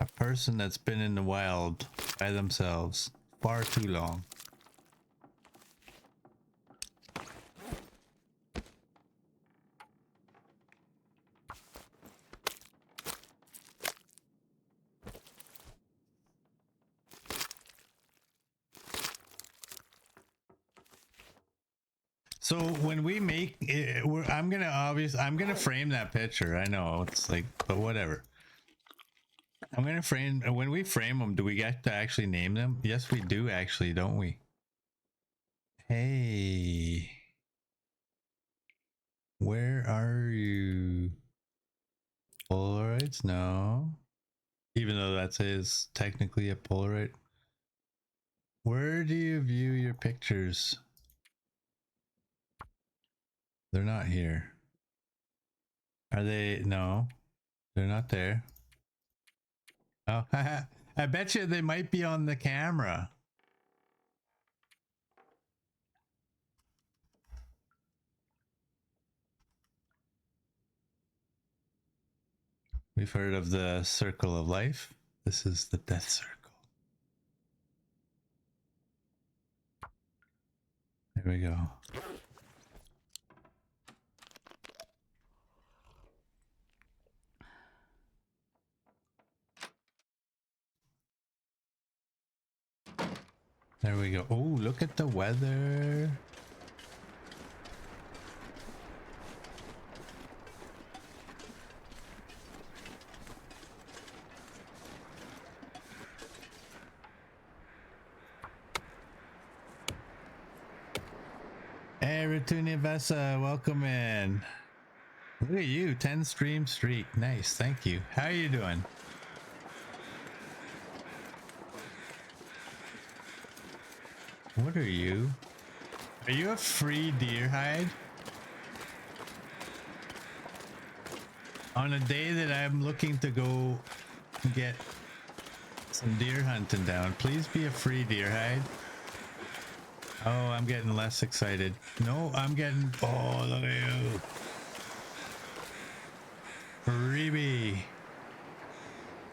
A person that's been in the wild by themselves far too long. So when we make it, I'm gonna frame that picture. I know it's like, but whatever. I'm gonna frame, when we frame them, do we get to actually name them? Yes, we do actually, don't we? Hey, where are you? Polaroids? No. Even though that is technically a Polaroid. Where do you view your pictures? They're not here. Are they? No, they're not there. Oh, I bet you they might be on the camera. We've heard of the circle of life. This is the death circle. There we go. There we go. Oh, look at the weather. Hey, Ritunivesa, welcome in. Look at you, 10 stream streak. Nice, thank you. How are you doing? What are you? Are you a free deer hide? On a day that I'm looking to go get some deer hunting down, please be a free deer hide. Oh, I'm getting less excited. No, I'm getting... Oh, look at you. Freebie.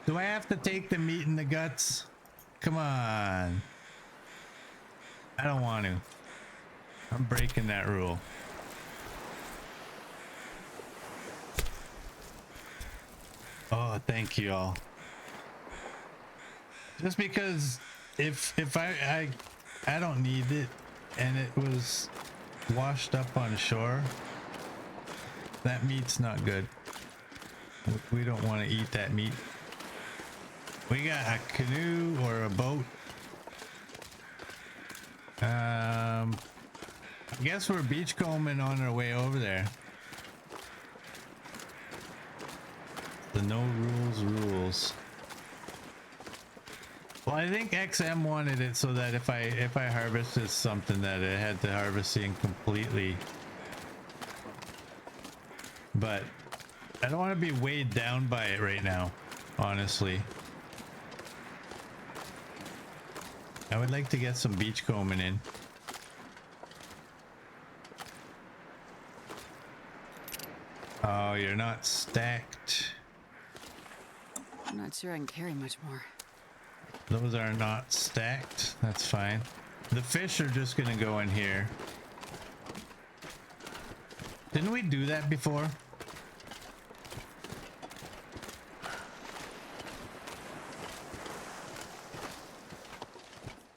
Do I have to take the meat and the guts? Come on. I don't want to. I'm breaking that rule. Oh, thank you all. Just because if I don't need it and it was washed up on shore, that meat's not good. We don't want to eat that meat. We got a canoe or a boat. I guess we're beachcombing on our way over there. The no rules rules. Well, I think XM wanted it so that if I harvested something that it had to harvest in completely. But I don't want to be weighed down by it right now, honestly. I would like to get some beachcombing in. Oh, you're not stacked. I'm not sure I can carry much more. Those are not stacked. That's fine. The fish are just gonna go in here. Didn't we do that before?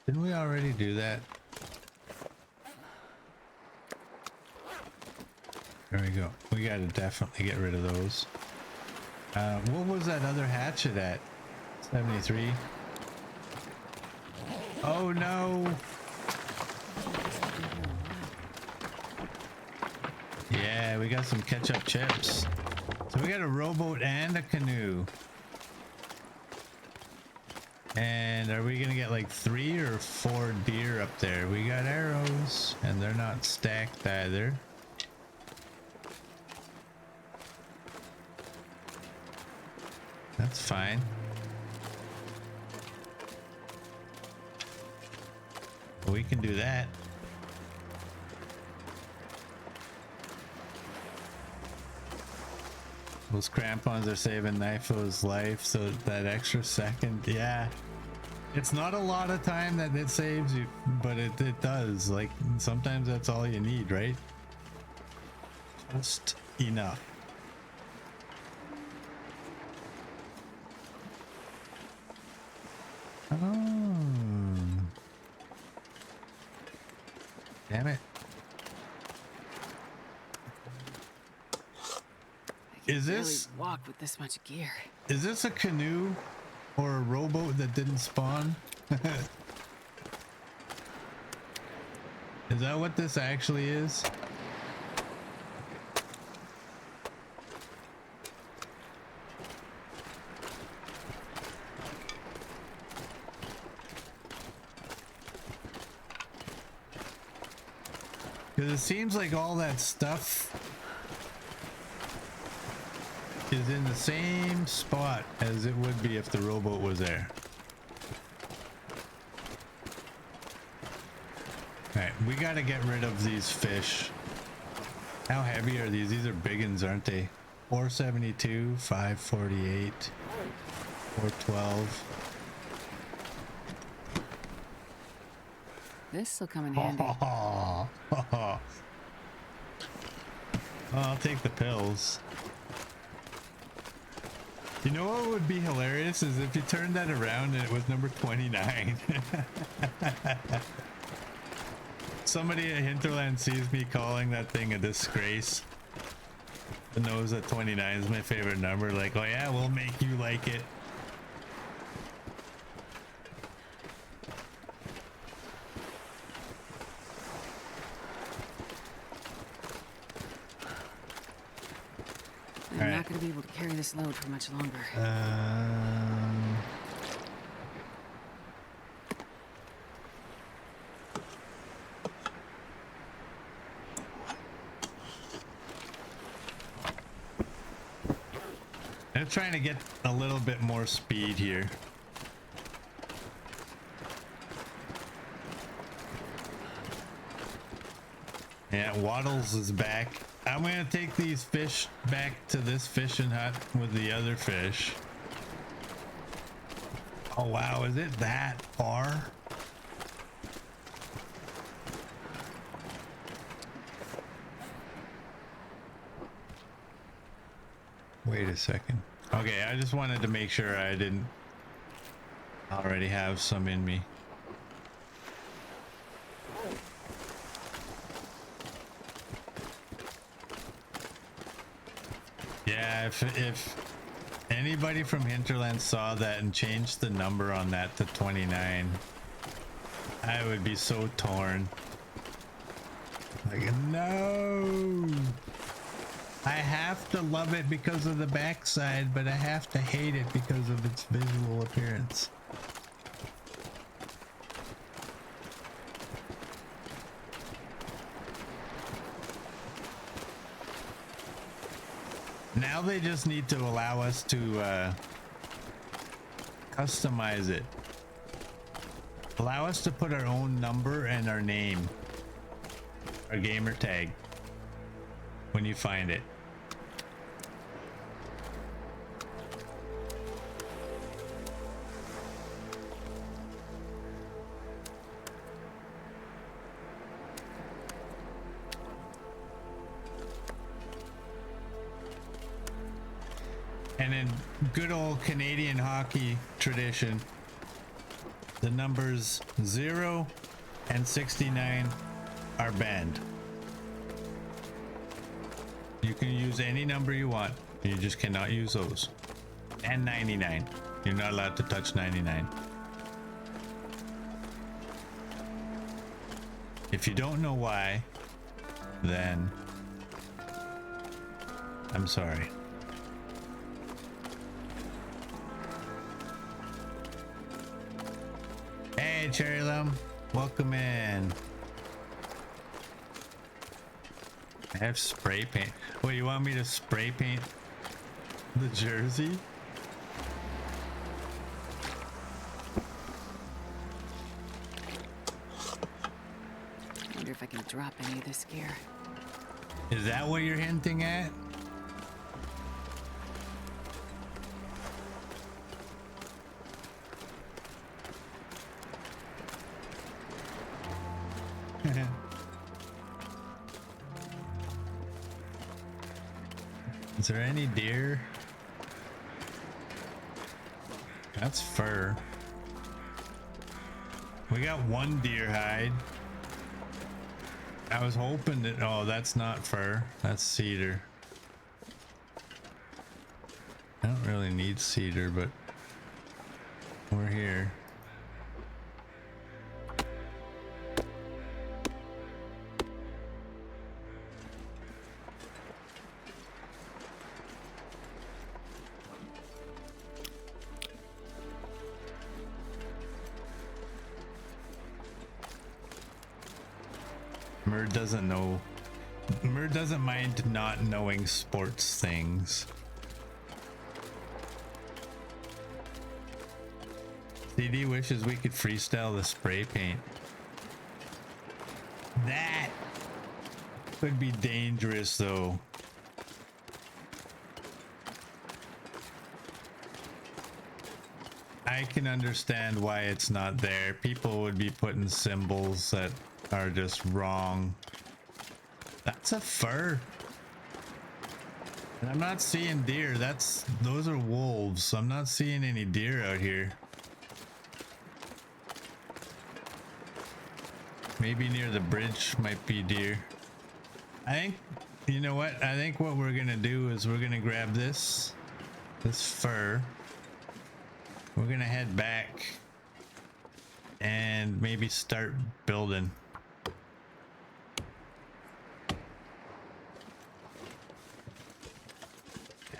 Didn't we already do that? There we go. We gotta definitely get rid of those. What was that other hatchet at? 73. Oh no! Yeah, we got some ketchup chips. So we got a rowboat and a canoe. And are we gonna get like 3 or 4 deer up there? We got arrows, and they're not stacked either. That's fine. We can do that. Those crampons are saving Knifo's life, so that extra second, yeah. It's not a lot of time that it saves you, but it does. Like, sometimes that's all you need, right? Just enough. Oh. Damn it. Is this Barely walk with this much gear? Is this a canoe or a rowboat that didn't spawn? Is that what this actually is? Because it seems like all that stuff is in the same spot as it would be if the rowboat was there. Alright, we gotta get rid of these fish. How heavy are these? These are big uns, aren't they? 472, 548, 412. This'll come in handy. I'll take the pills. You know what would be hilarious is if you turned that around and it was number 29. Somebody at Hinterland sees me calling that thing a disgrace and knows that 29 is my favorite number. Like, oh yeah, we'll make you like it. I'm not going to be able to carry this load for much longer. I'm trying to get a little bit more speed here. Yeah, Waddles is back. I'm gonna take these fish back to this fishing hut with the other fish. Oh wow, is it that far? Wait a second. Okay, I just wanted to make sure I didn't already have some in me. Yeah, if anybody from Hinterland saw that and changed the number on that to 29, I would be so torn. Like, no! I have to love it because of the backside, but I have to hate it because of its visual appearance. Now they just need to allow us to customize it. Allow us to put our own number and our name, our gamer tag, when you find it. And in good old Canadian hockey tradition, the numbers 0 and 69 are banned. You can use any number you want. You just cannot use those. And 99. You're not allowed to touch 99. If you don't know why, then I'm sorry. Hey, Cherry Lum. Welcome in. I have spray paint. What, you want me to spray paint the jersey? I wonder if I can drop any of this gear. Is that what you're hinting at? Is there any deer? That's fur. We got one deer hide. I was hoping that, oh, that's not fur, that's cedar. I don't really need cedar, but we're here. Murd doesn't know. Murd doesn't mind not knowing sports things. CD wishes we could freestyle the spray paint. That could be dangerous though. I can understand why it's not there. People would be putting symbols that are just wrong. That's a fur. And I'm not seeing deer. Those are wolves. I'm not seeing any deer out here. Maybe near the bridge might be deer. I think, you know what? I think what we're gonna do is we're gonna grab this fur. We're gonna head back and maybe start building.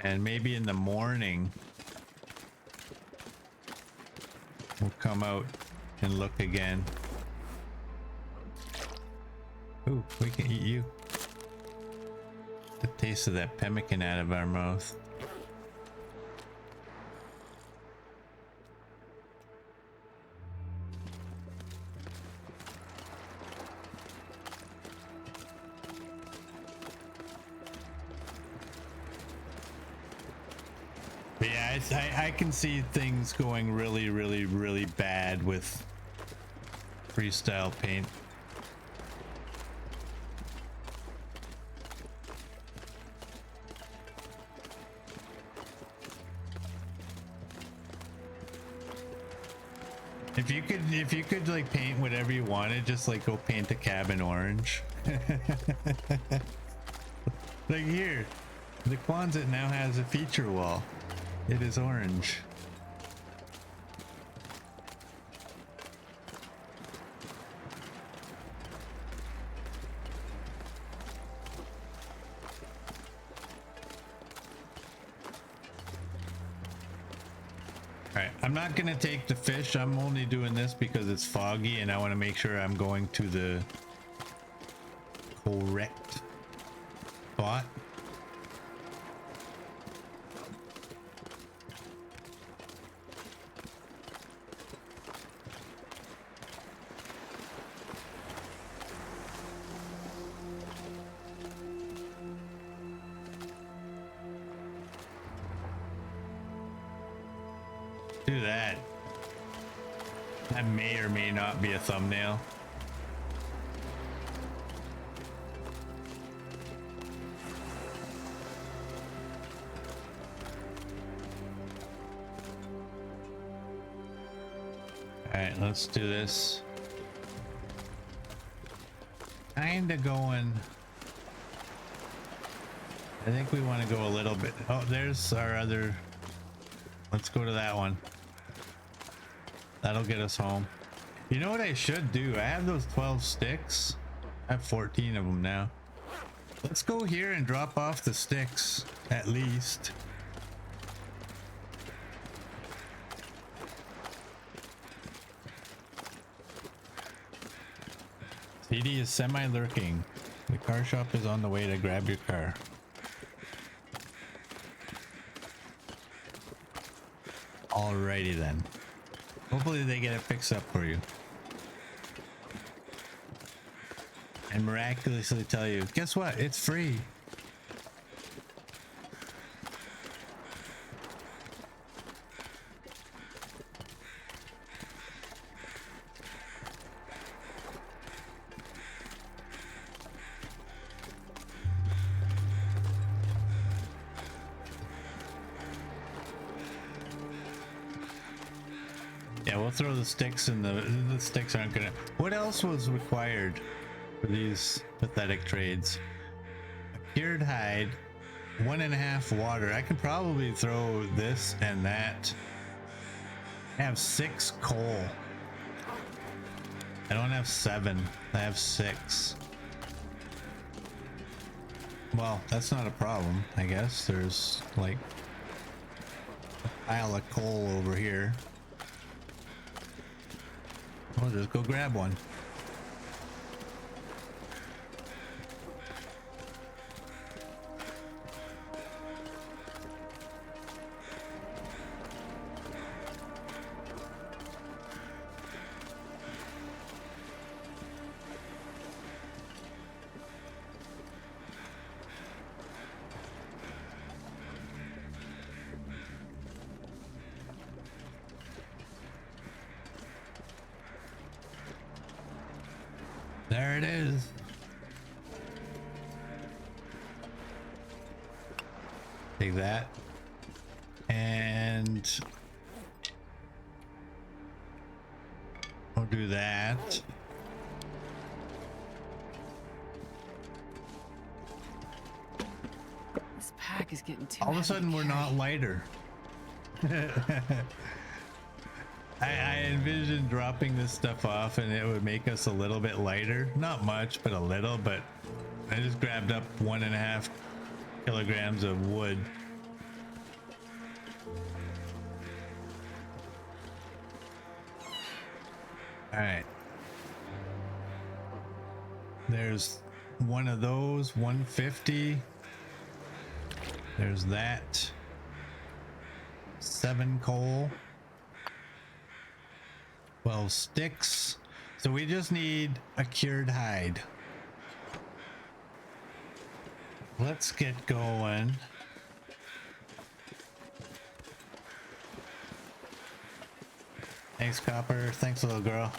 And maybe in the morning we'll come out and look again. Ooh, we can eat you. The taste of that pemmican out of our mouth. But yeah, I can see things going really bad with freestyle paint. If you could like paint whatever you wanted, just like go paint the cabin orange. Like here, the Quonset now has a feature wall. It is orange. Alright, I'm not gonna take the fish. I'm only doing this because it's foggy and I want to make sure I'm going to the correct spot. Do that. That may or may not be a thumbnail. Alright, let's do this. Kinda going. I think we want to go a little bit. Oh, there's our other. Let's go to that one. That'll get us home. You know what I should do? I have those 12 sticks. I have 14 of them now. Let's go here and drop off the sticks, at least. PD is semi-lurking. The car shop is on the way to grab your car. Alrighty then. Hopefully they get it fixed up for you. And miraculously tell you, guess what? It's free. Yeah, we'll throw the sticks and the sticks aren't gonna. What else was required for these pathetic trades? A cured hide, 1.5 water. I can probably throw this and that. I have 6 coal. I don't have 7. I have 6. Well, that's not a problem, I guess. There's like a pile of coal over here. We'll just go grab one. There it is. Take that. And we'll do that. This pack is getting too All of a heavy sudden to we're carry. not lighter. I envisioned dropping this stuff off and it would make us a little bit lighter. Not much, but a little. But I just grabbed up 1.5 kilograms of wood. All right. There's one of those, 150. There's that. 7 coal. 12 sticks. So we just need a cured hide. Let's get going. Thanks, Copper. Thanks, little girl.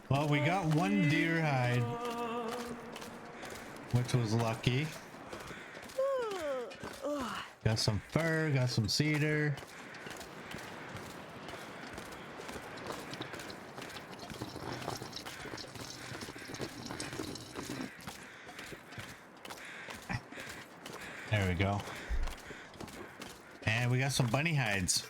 Well, we got 1 deer hide, which was lucky. Got some fur, got some cedar. There we go. And we got some bunny hides.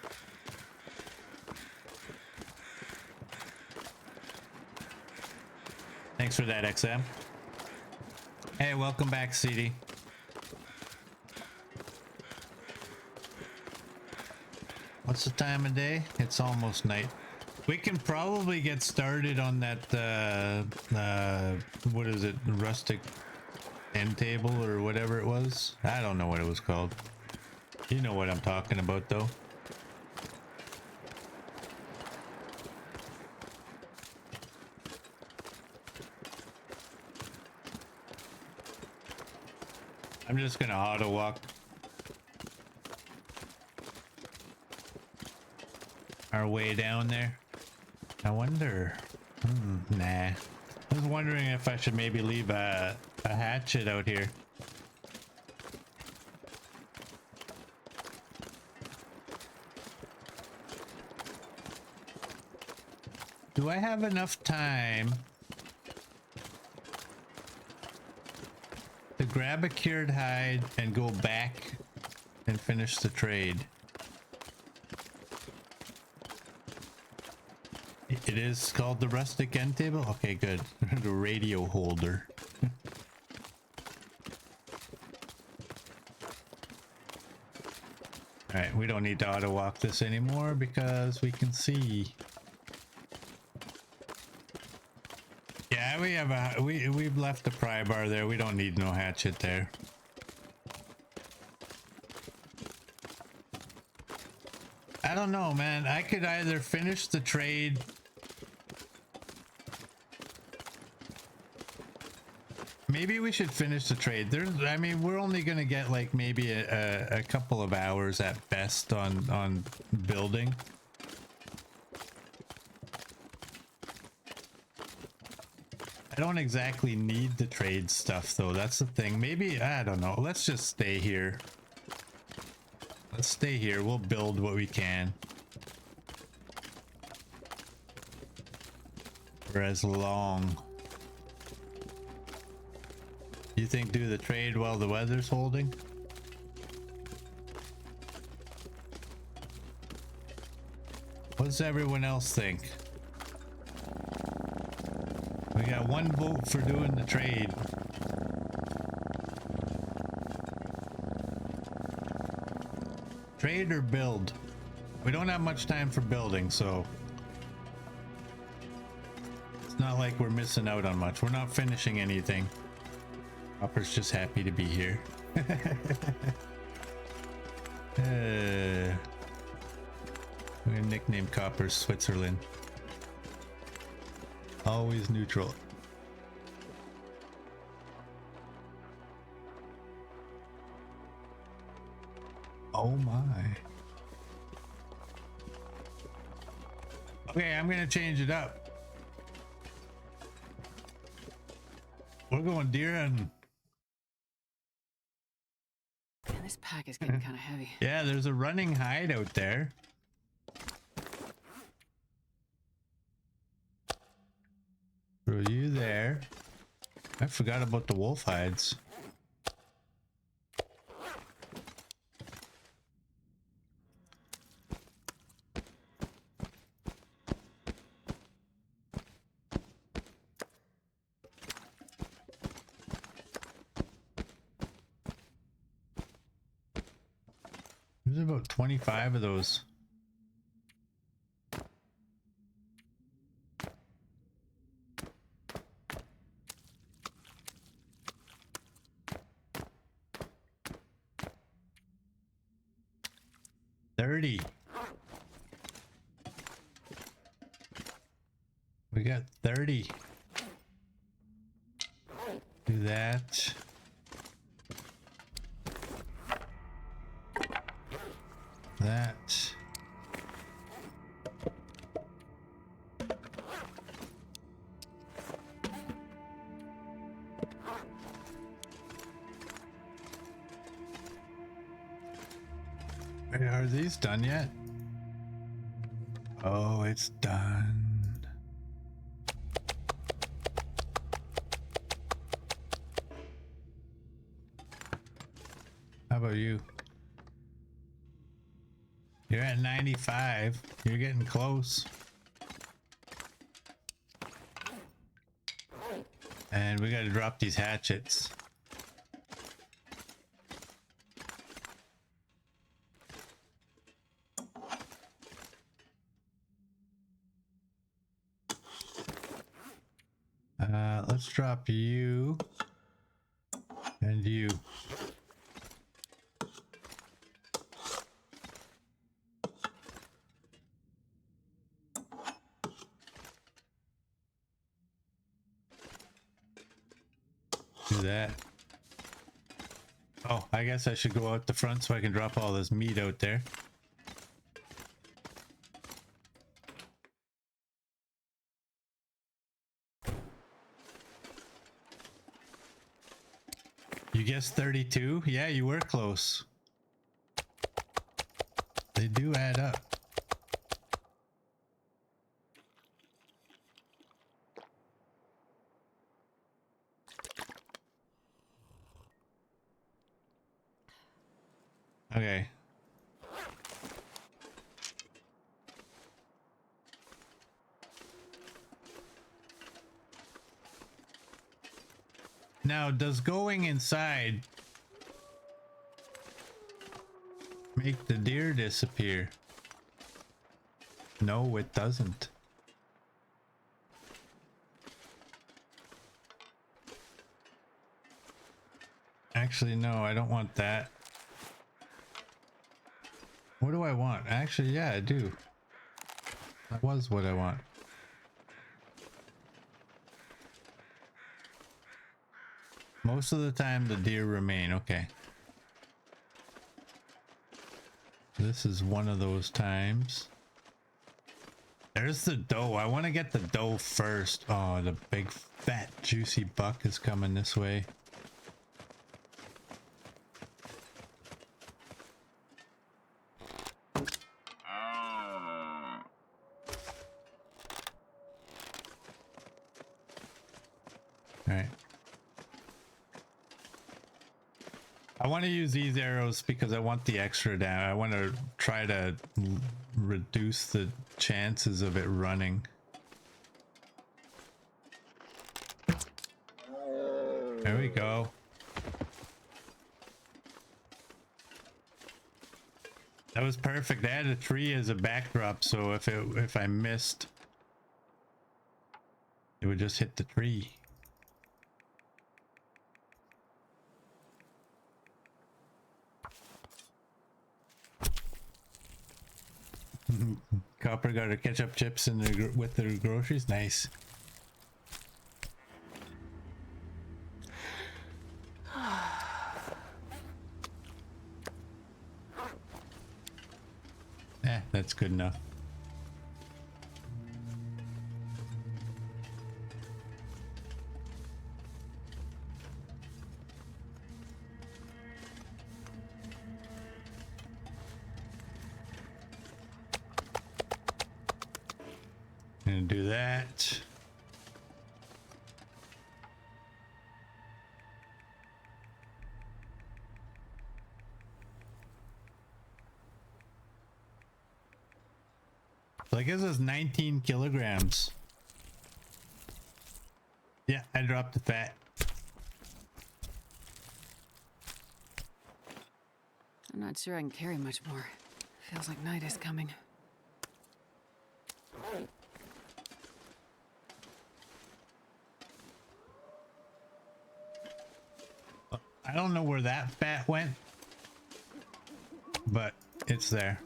Thanks for that, XM. Hey, welcome back, CD. What's the time of day? It's almost night. We can probably get started on that, what is it? Rustic end table or whatever it was. I don't know what it was called. You know what I'm talking about, though. I'm just gonna auto walk our way down there. I wonder. Nah. I was wondering if I should maybe leave a hatchet out here. Do I have enough time to grab a cured hide and go back and finish the trade? It is called the rustic end table? Okay, good. The radio holder. Alright, we don't need to auto walk this anymore because we can see. Yeah, we have a we've left the pry bar there. We don't need no hatchet there. I don't know, man. I could either finish the trade. Maybe we should finish the trade. I mean, we're only gonna get like maybe a couple of hours at best on building. I don't exactly need the trade stuff though. That's the thing. Maybe, I don't know. Let's just stay here. Let's stay here. We'll build what we can. For as long. You think do the trade while the weather's holding? What does everyone else think? We got one vote for doing the trade. Trade or build? We don't have much time for building, so it's not like we're missing out on much. We're not finishing anything. Copper's just happy to be here. We're gonna nickname Copper Switzerland. Always neutral. Oh my. Okay, I'm gonna change it up. We're going deer hunting. Man, this pack is getting kind of heavy. Yeah, there's a running hide out there. Throw you there. I forgot about the wolf hides. There's about 25 of those. We got 30. Do that. That. Wait, are these done yet? Oh, it's done. How about you? You're at 95. You're getting close. And we gotta drop these hatchets. Let's drop you and you. Do that. Oh, I guess I should go out the front so I can drop all this meat out there. You guessed 32? Yeah, you were close. They do add up. Okay. Now, does going inside make the deer disappear. No, it doesn't. Actually, no, I don't want that. What do I want? Actually, yeah, I do. That was what I want. Most of the time, the deer remain. Okay. This is one of those times. There's the doe. I want to get the doe first. Oh, the big, fat, juicy buck is coming this way. Alright. I want to use these arrows because I want the extra damage. I want to try to reduce the chances of it running. There we go. That was perfect. I had a tree as a backdrop, so if I missed, it would just hit the tree. Copper got her ketchup chips in with their groceries. Nice. That's good enough. Gonna do that. So I guess it's 19 kilograms. Yeah, I dropped the fat. I'm not sure I can carry much more. Feels like night is coming. I don't know where that fat went, but it's there.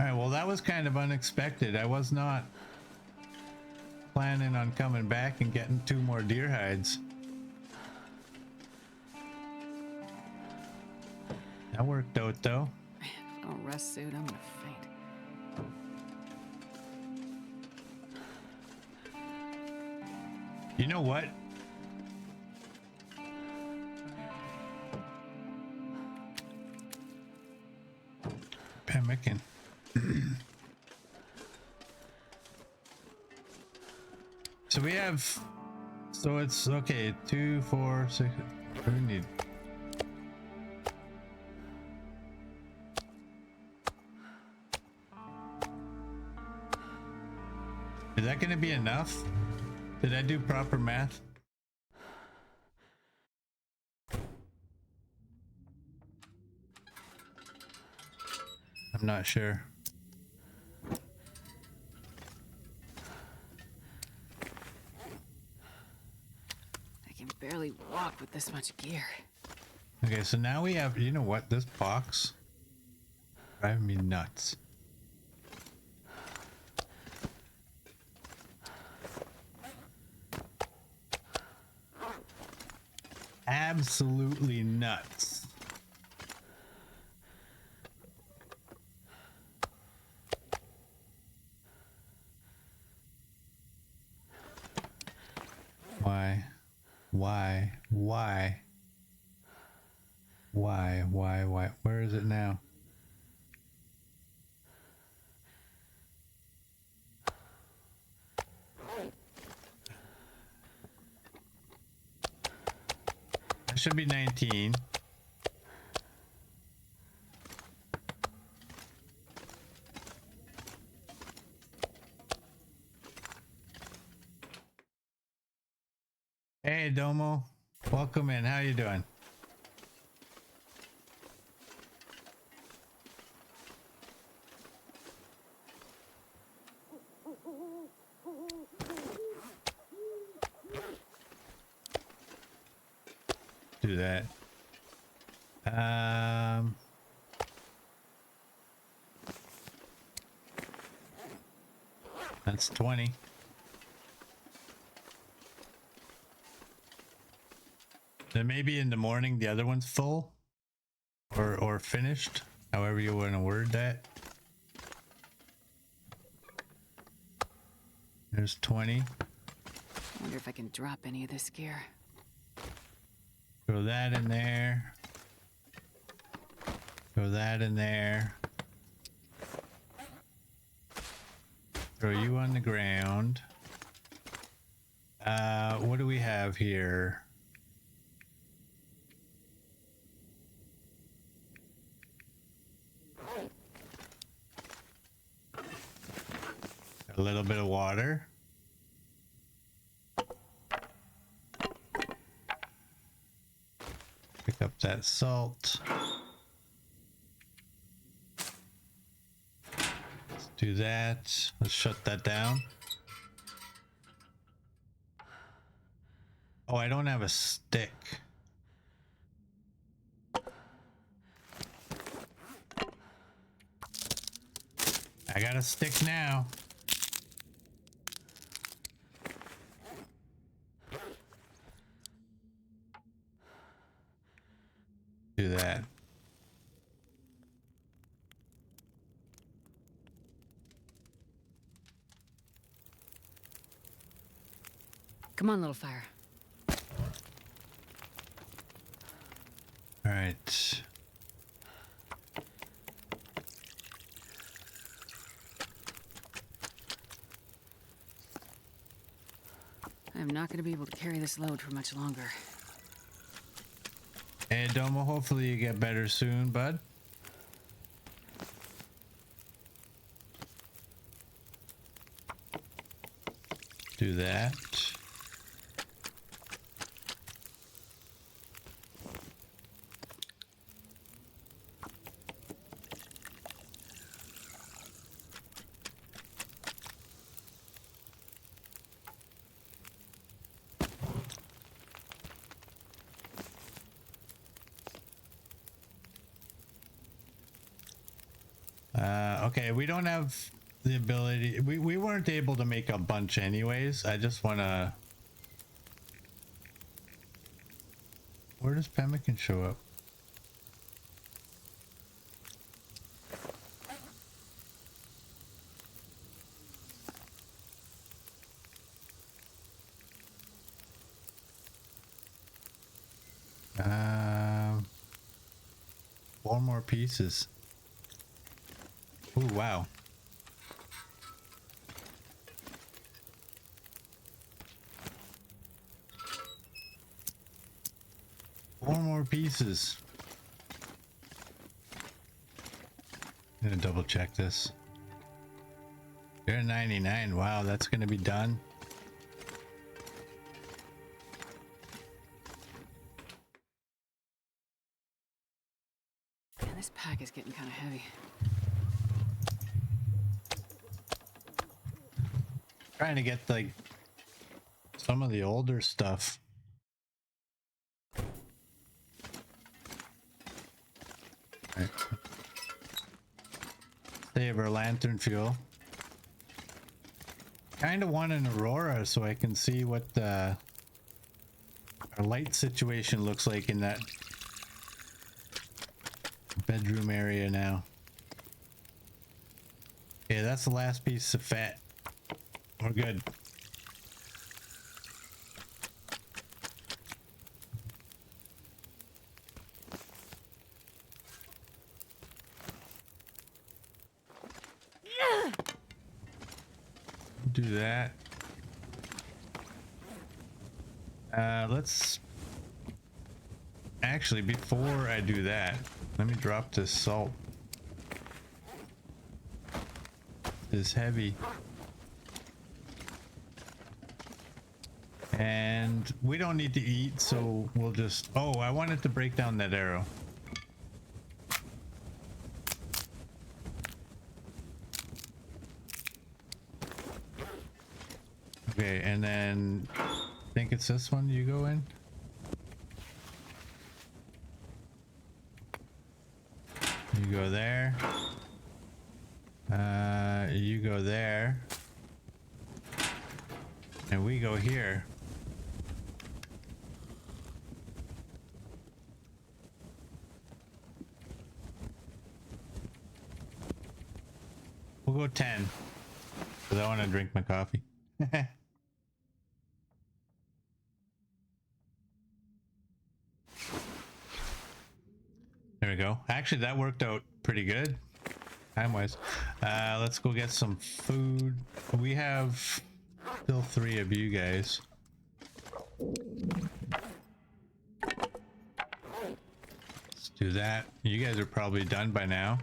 All right, well, that was kind of unexpected. I was not planning on coming back and getting 2 more deer hides. That worked out, though. Man, if I don't rest soon, I'm gonna faint. You know what? Pemmican. So we have, so it's okay, 2, 4, 6, what do we need? Is that going to be enough? Did I do proper math? I'm not sure. I can barely walk with this much gear. Okay, so now we have, you know what, this box driving me nuts. Absolutely nuts. Why? Where is it now? That should be 19. Hey, Domo. Welcome in. How you doing? Do that. That's 20. Then maybe in the morning the other one's full or finished, however you want to word that. There's 20. I wonder if I can drop any of this gear. Throw that in there. Throw that in there. Throw you on the ground. What do we have here? A little bit of water. Pick up that salt. Let's do that. Let's shut that down. Oh, I don't have a stick. I got a stick now. Do that. Come on, little fire. All right. I'm not going to be able to carry this load for much longer. Hey, Domo, hopefully you get better soon, bud. Do that. Okay, we don't have the ability. We weren't able to make a bunch anyways. I just want to... Where does pemmican show up? Four more pieces. Oh, wow. Four more pieces. I'm gonna double check this. They're 99. Wow, that's gonna be done. Man, this pack is getting kind of heavy. Trying to get like some of the older stuff. Right. Save our lantern fuel. Kind of want an aurora so I can see what our light situation looks like in that bedroom area now. Okay, that's the last piece of fat. We're good. Do that. Let's actually, before I do that, let me drop this salt. It's heavy. And we don't need to eat, so we'll just... Oh, I wanted to break down that arrow. Okay, and then I think it's this one you go in. You go there. You go there. And we go here. We'll go 10. Because I want to drink my coffee. There we go. Actually, that worked out pretty good. Time-wise. Let's go get some food. We have still 3 of you guys. Let's do that. You guys are probably done by now.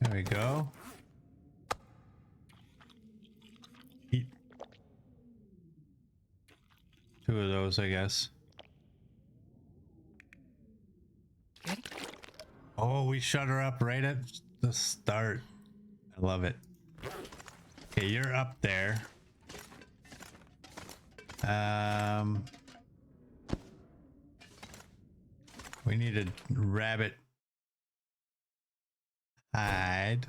There we go. Eat 2 of those, I guess. Good. Oh, we shut her up right at the start. I love it. Okay, you're up there. We need a rabbit hide.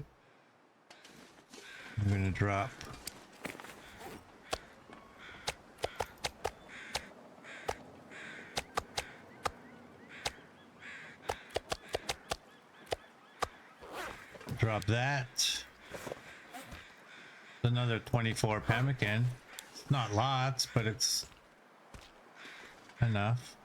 I'm gonna drop. Drop that. Another 24 pemmican. It's not lots, but it's enough.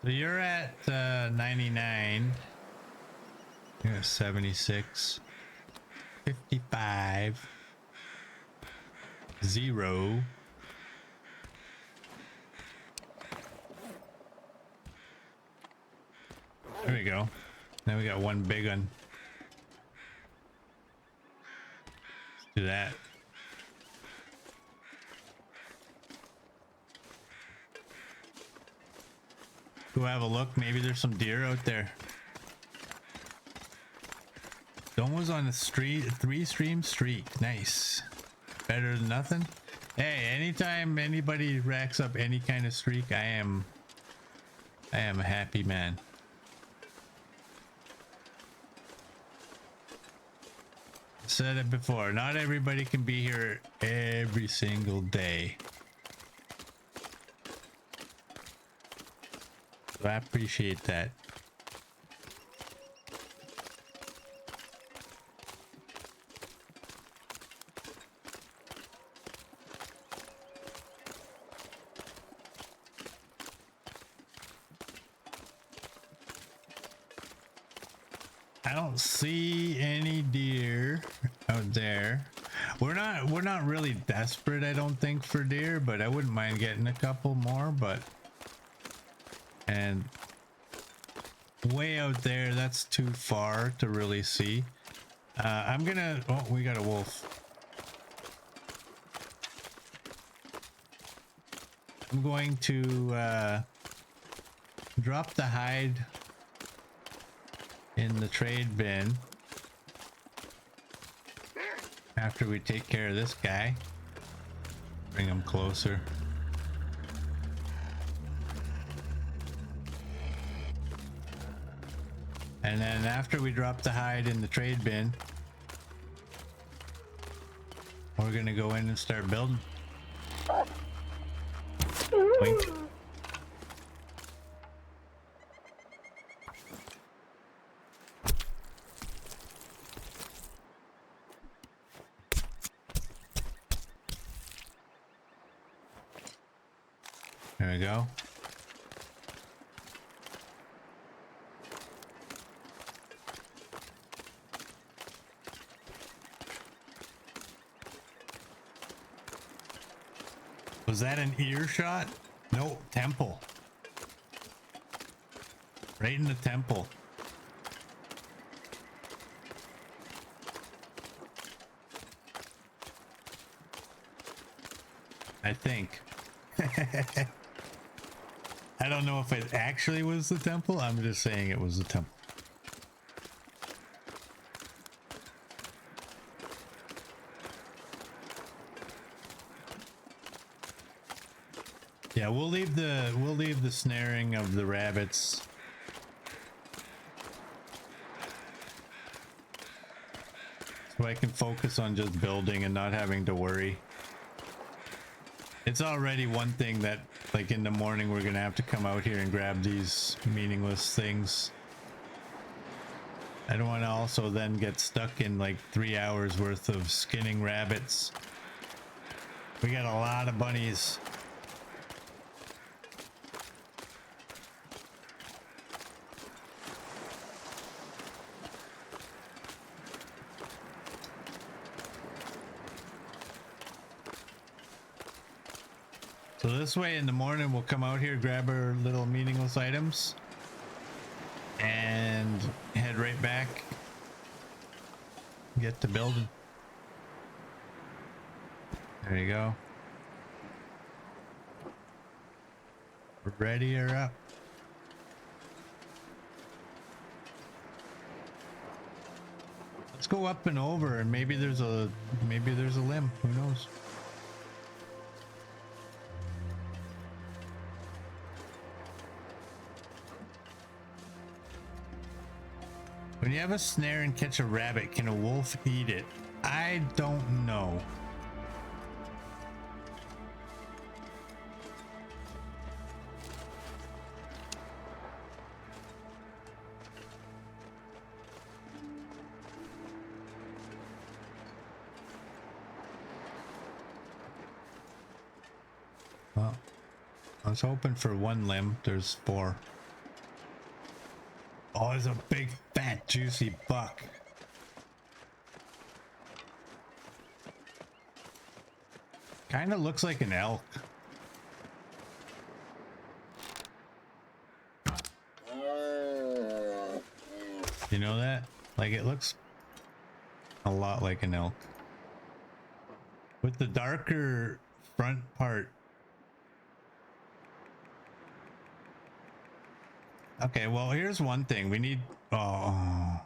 So you're at 99. You're at 76. 55. 0. There we go. Now we got one big one. Let's do that. Go have a look. Maybe there's some deer out there. Dawn was on a 3-stream streak. Nice. Better than nothing. Hey, anytime anybody racks up any kind of streak, I am a happy man. Said it before, not everybody can be here every single day. So I appreciate that. I don't see any deer out there. We're not really desperate, I don't think, for deer, but I wouldn't mind getting a couple more. But and way out there, that's too far to really see. I'm gonna... Oh, we got a wolf. I'm going to drop the hide in the trade bin after we take care of this guy. Bring him closer. And then after we drop the hide in the trade bin, we're gonna go in and start building. Wink. There we go. Was that an earshot? No, temple. Right in the temple. I think. I don't know if it actually was the temple. I'm just saying it was the temple. Yeah, we'll leave the snaring of the rabbits. So I can focus on just building and not having to worry. It's already one thing that, like, in the morning we're gonna have to come out here and grab these meaningless things. I don't want to also then get stuck in like 3 hours worth of skinning rabbits. We got a lot of bunnies. So this way in the morning we'll come out here, grab our little meaningless items, and head right back. Get to building. There you go. Ready or up. Let's go up and over, and maybe there's a limb. Who knows? When you have a snare and catch a rabbit, can a wolf eat it? I don't know. Well, I was hoping for one limb. There's 4. Oh, there's a big, fat, juicy buck. Kind of looks like an elk. You know that? Like, it looks a lot like an elk. With the darker front part. Okay, well, here's one thing. We need... Oh.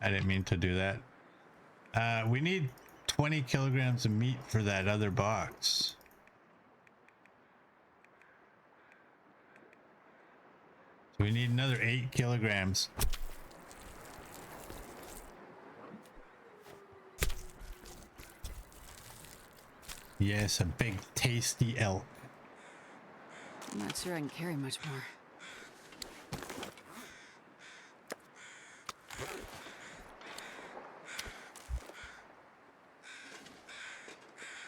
I didn't mean to do that. We need 20 kilograms of meat for that other box. So we need another 8 kilograms. Yes, a big, tasty elk. I'm not sure I can carry much more.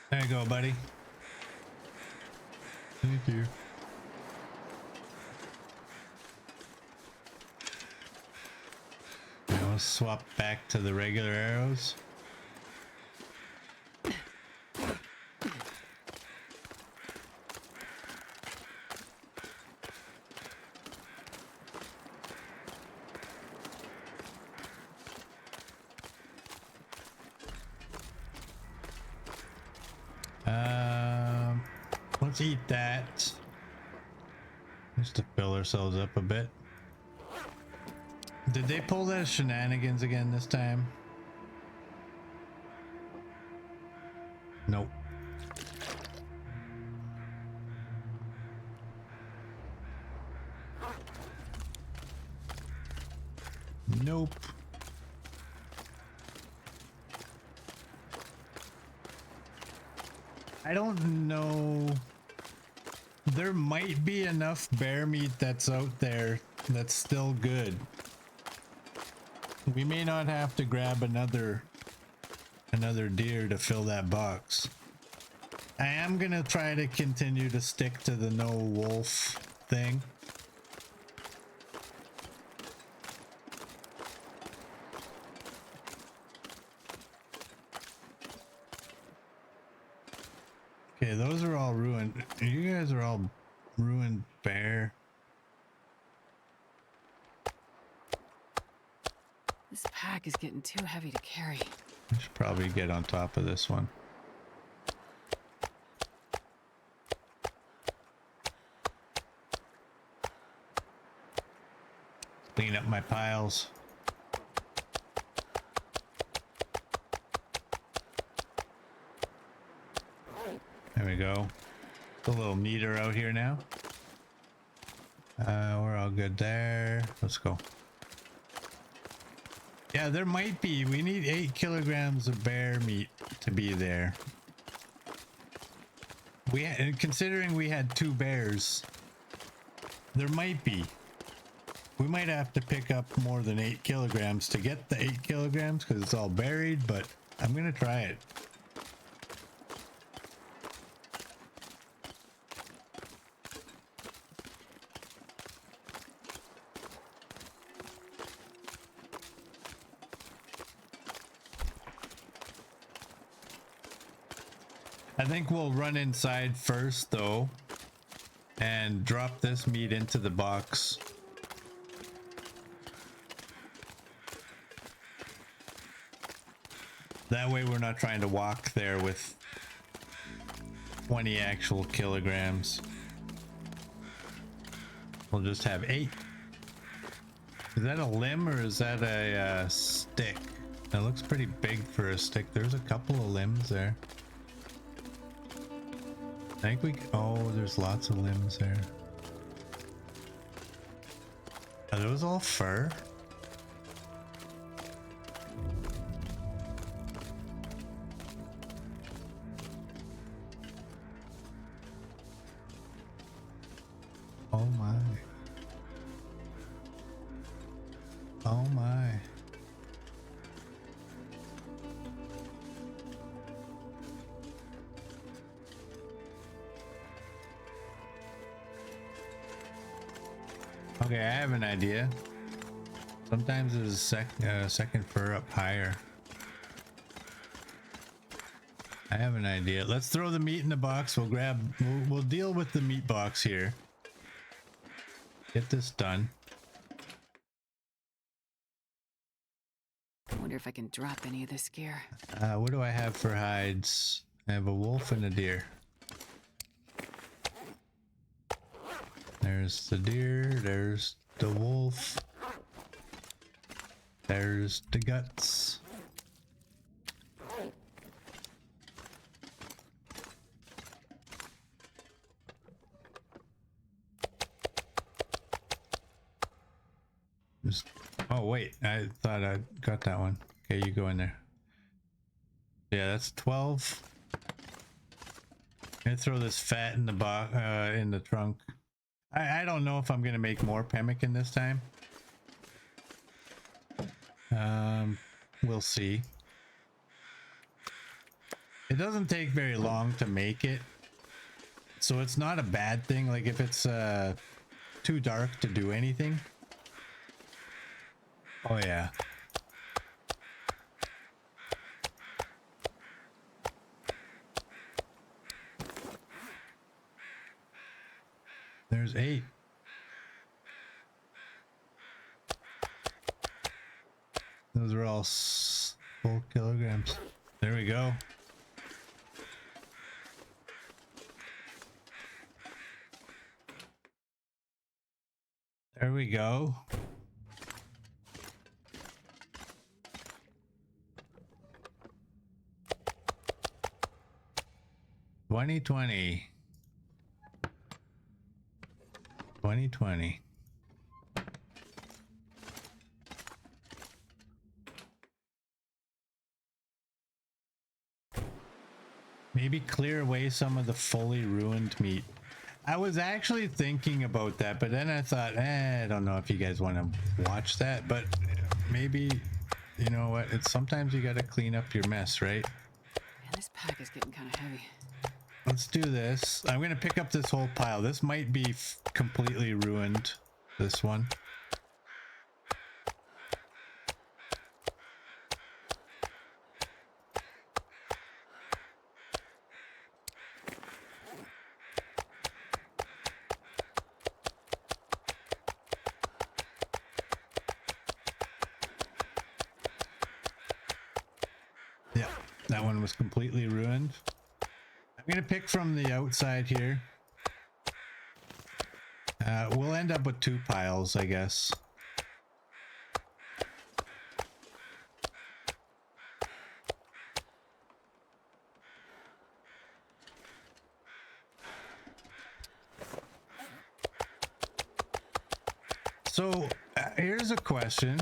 There you go, buddy. Thank you. Now we'll swap back to the regular arrows. Let's eat that. Just to fill ourselves up a bit. Did they pull those shenanigans again this time? Nope. Nope. I don't know. There might be enough bear meat that's out there that's still good. We may not have to grab another deer to fill that box. I am gonna try to continue to stick to the no wolf thing. Okay, those are all ruined. You guys are all ruined bear. pack is getting too heavy to carry. I should probably get on top of this one. Clean up my piles. There we go. It's a little neater out here now. We're all good there. Let's go. Yeah, there might be. We need 8 kilograms of bear meat to be there. And considering we had 2 bears, there might be. We might have to pick up more than 8 kilograms to get the 8 kilograms because it's all buried, but I'm gonna try it. I think we'll run inside first though and drop this meat into the box. That way we're not trying to walk there with 20 actual kilograms. We'll just have 8. Is that a limb or is that a stick? That looks pretty big for a stick. There's a couple of limbs there. I think we... Oh, there's lots of limbs there. Are those all fur? Oh my. Oh my. Okay, I have an idea. Sometimes there's a second fur up higher. I have an idea. Let's throw the meat in the box. We'll deal with the meat box here. Get this done. I wonder if I can drop any of this gear. What do I have for hides? I have a wolf and a deer. There's the deer, there's the wolf, there's the guts. Oh wait, I thought I got that one. Okay, you go in there. Yeah, that's 12. I'm gonna throw this fat in the box, in the trunk. I don't know if I'm gonna make more pemmican this time. We'll see. It doesn't take very long to make it, so it's not a bad thing. Like if it's too dark to do anything. Oh yeah. There's 8. Those are all full kilograms. There we go. There we go. $20.20. 2020. Maybe clear away some of the fully ruined meat. I was actually thinking about that, but then I thought, I don't know if you guys want to watch that, but maybe, you know what, it's sometimes you got to clean up your mess, right? Man, this pack is getting kind of heavy. Let's do this. I'm gonna pick up this whole pile. This might be completely ruined, this one. Yeah, that one was completely ruined. I'm gonna pick from the outside here. We'll end up with 2 piles, I guess. So here's a question.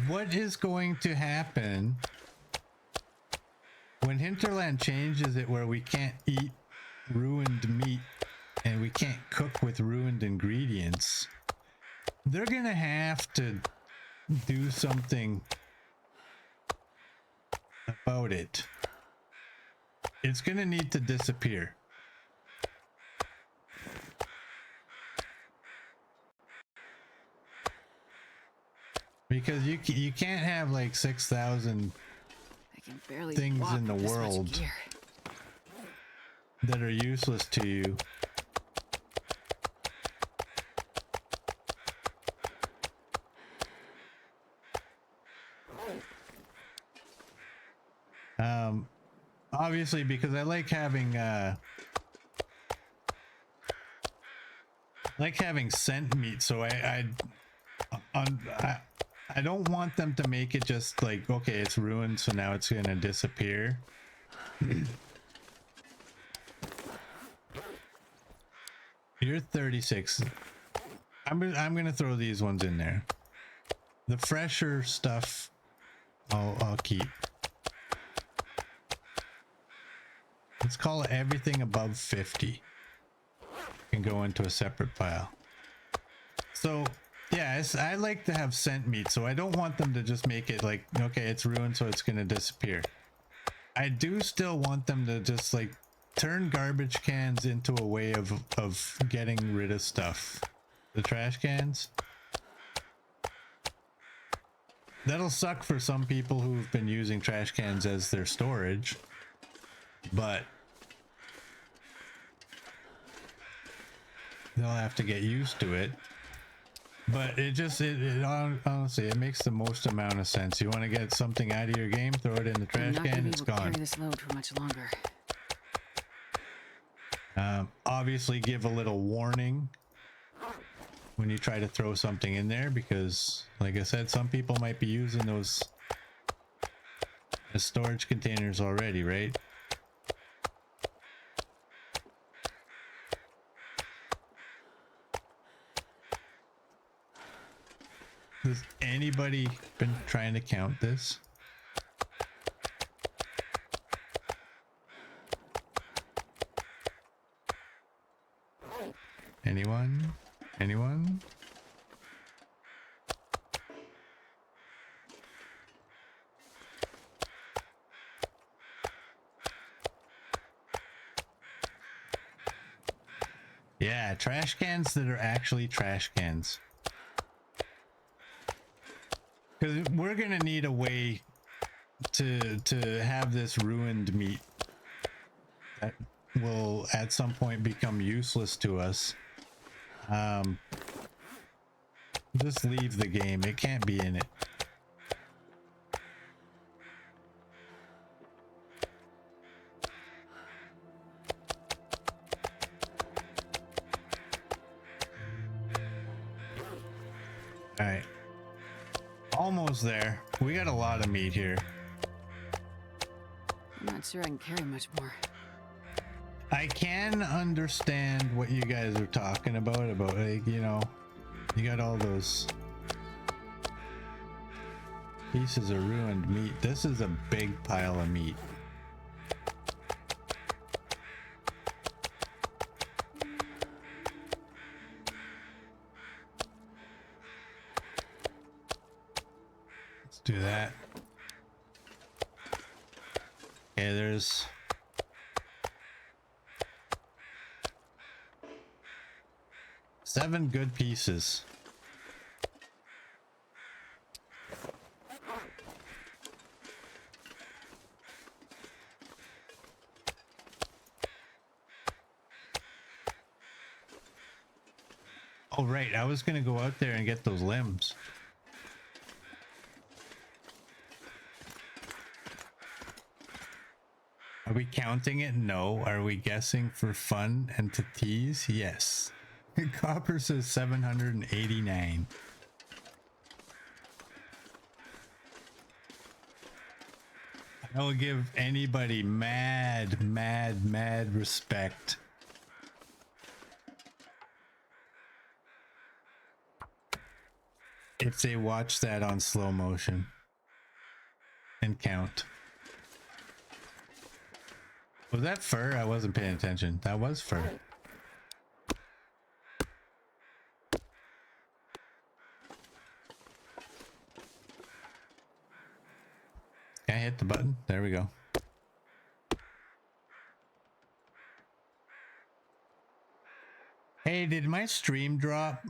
What is going to happen when Hinterland changes it where we can't eat ruined meat and we can't cook with ruined ingredients? They're gonna have to do something about it. It's gonna need to disappear. Because you can't have like 6,000 I can barely things walk in the with this much world gear. that are useless to you. Obviously because I like having scent meat, so I don't want them to make it just like, okay, it's ruined, so now it's gonna disappear. You're 36. I'm gonna throw these ones in there. The fresher stuff I'll keep. Let's call it everything above 50 can go into a separate pile. So yeah, I like to have scent meat, so I don't want them to just make it like, okay, it's ruined, so it's gonna disappear. I do still want them to just like turn garbage cans into a way of getting rid of stuff. The trash cans. That'll suck for some people who've been using trash cans as their storage, but they'll have to get used to it. But it honestly, it makes the most amount of sense. You want to get something out of your game, throw it in the trash can, it's gone. Carry this load for much longer. Obviously give a little warning when you try to throw something in there, because like I said, some people might be using those as storage containers already, right? Has anybody been trying to count this? Anyone? Anyone? Yeah, trash cans that are actually trash cans. Because we're gonna need a way to have this ruined meat that will at some point become useless to us. Just leave the game. It can't be in it. All right. Almost there. We got a lot of meat here. I'm not sure I can carry much more. I can understand what you guys are talking about like, you know, you got all those pieces of ruined meat. This is a big pile of meat. Let's do that. Okay, there's seven good pieces. Oh, right. I was going to go out there and get those limbs. Are we counting it? No. Are we guessing for fun and to tease? Yes. Copper says 789. I will give anybody mad respect if they watch that on slow motion and count. Was that fur? I wasn't paying attention. That was fur. Can I hit the button? There we go. Hey, did my stream drop?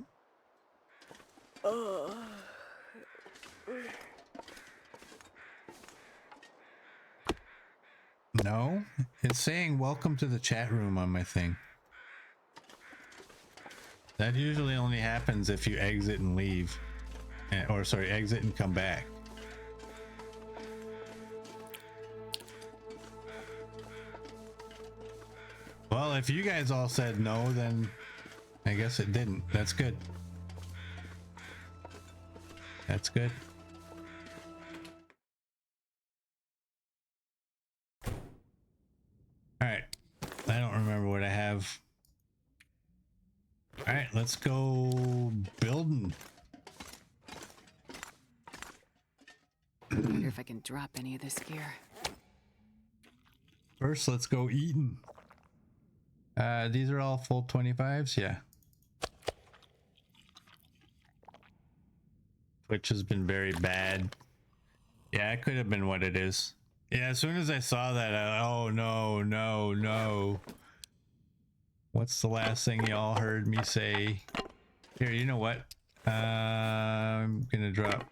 No? It's saying welcome to the chat room on my thing. That usually only happens if you exit and leave. Or sorry, exit and come back. Well, if you guys all said no, then I guess it didn't. That's good. That's good. Alright. I don't remember what I have. Alright, let's go building. I wonder if I can drop any of this gear. First, let's go eating. These are all full 25s, yeah. Which has been very bad. Yeah, it could have been what it is. Yeah, as soon as I saw that, oh no, no, no. What's the last thing y'all heard me say? Here, you know what? I'm gonna drop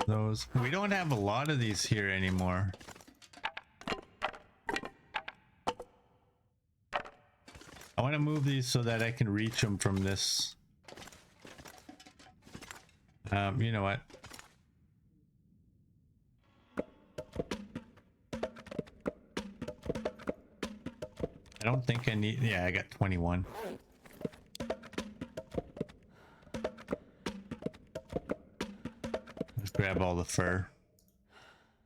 those. We don't have a lot of these here anymore. I want to move these so that I can reach them from this. You know what? I don't think I need, yeah, I got 21. Let's grab all the fur.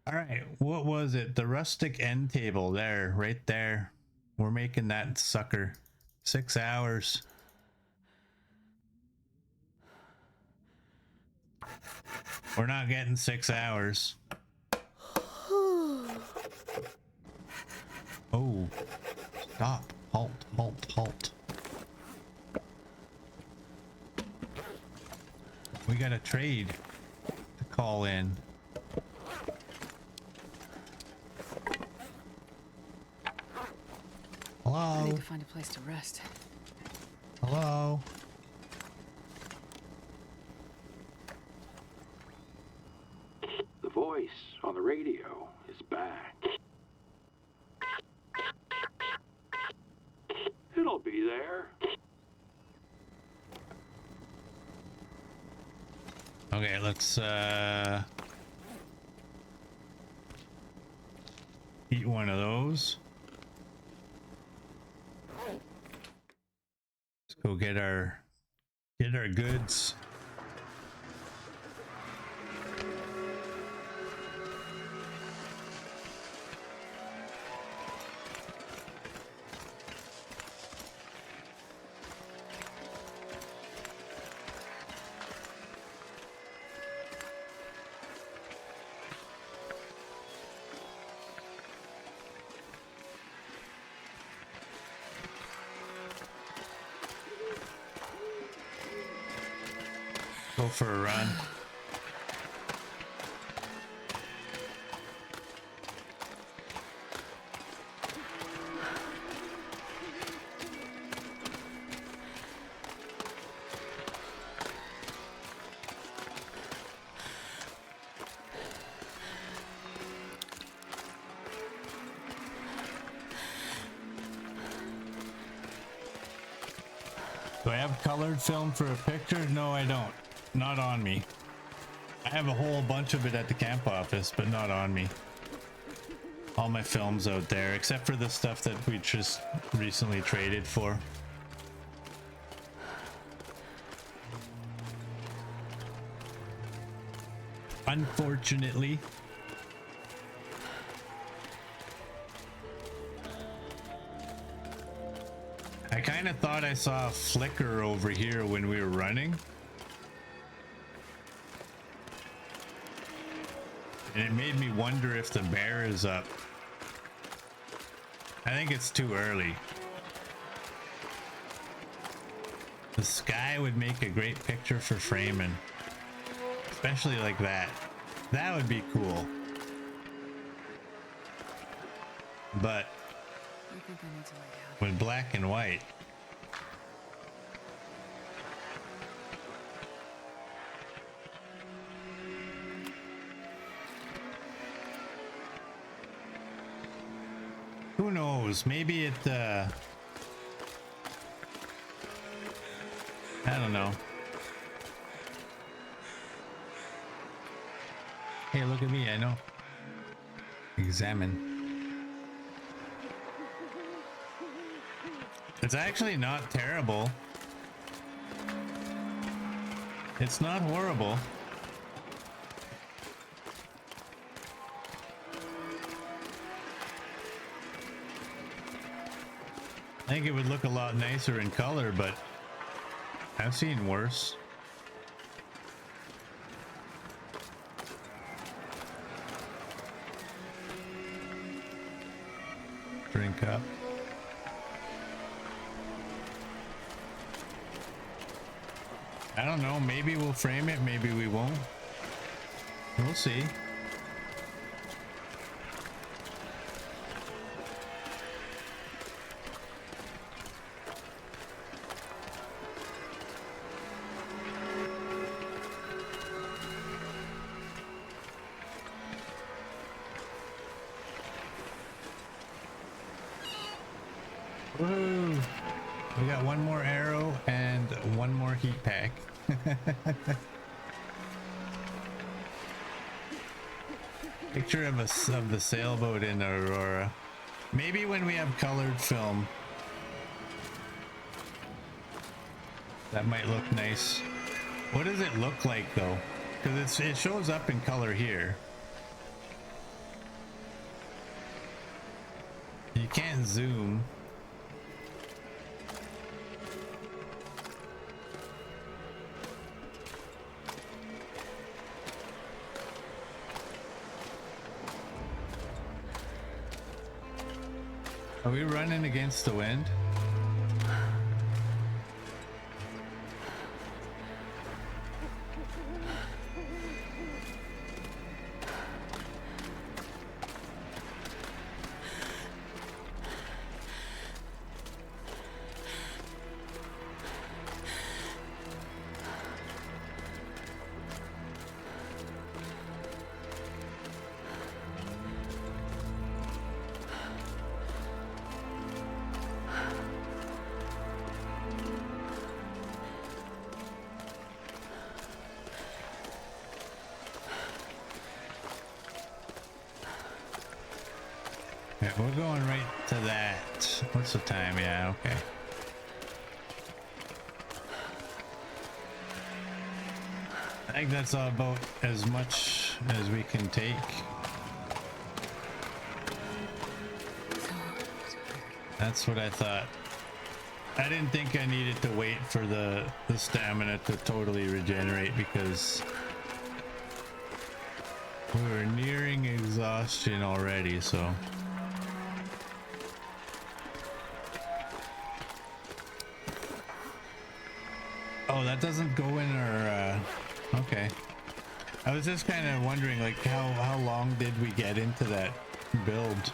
All right, what was it? The rustic end table there, right there. We're making that sucker. 6 hours. We're not getting 6 hours. Oh, stop. Halt, halt, halt. We got a trade to call in. I Hello? need to find a place to rest. Hello? The voice on the radio is back. It'll be there. Okay, let's eat one of those. Let's go get our goods. Go for a run. Do I have colored film for a picture? No, I don't. Not on me. I have a whole bunch of it at the camp office, but not on me. all my films out there, except for the stuff that we just recently traded for. Unfortunately. I kind of thought I saw a flicker over here when we were running. And it made me wonder if the bear is up. I think it's too early. The sky would make a great picture for framing. Especially like that. That would be cool. But I think I need to lay down. with black and white. Who knows? Maybe it, I don't know. Hey, look at me, I know. Examine. It's actually not terrible. It's not horrible. I think it would look a lot nicer in color, but I've seen worse. Drink up. I don't know, maybe we'll frame it, maybe we won't. We'll see. Woohoo! We got one more arrow and one more heat pack. Picture of the sailboat in Aurora. Maybe when we have colored film, that might look nice. What does it look like though? Because it shows up in color here. You can't zoom. Are we running against the wind? Yeah, we're going right to that. What's the time? Yeah, okay. I think that's about as much as we can take. That's what I thought. I didn't think I needed to wait for the stamina to totally regenerate because we were nearing exhaustion already, so. Oh, that doesn't go in our, okay. I was just kind of wondering, like, how long did we get into that build?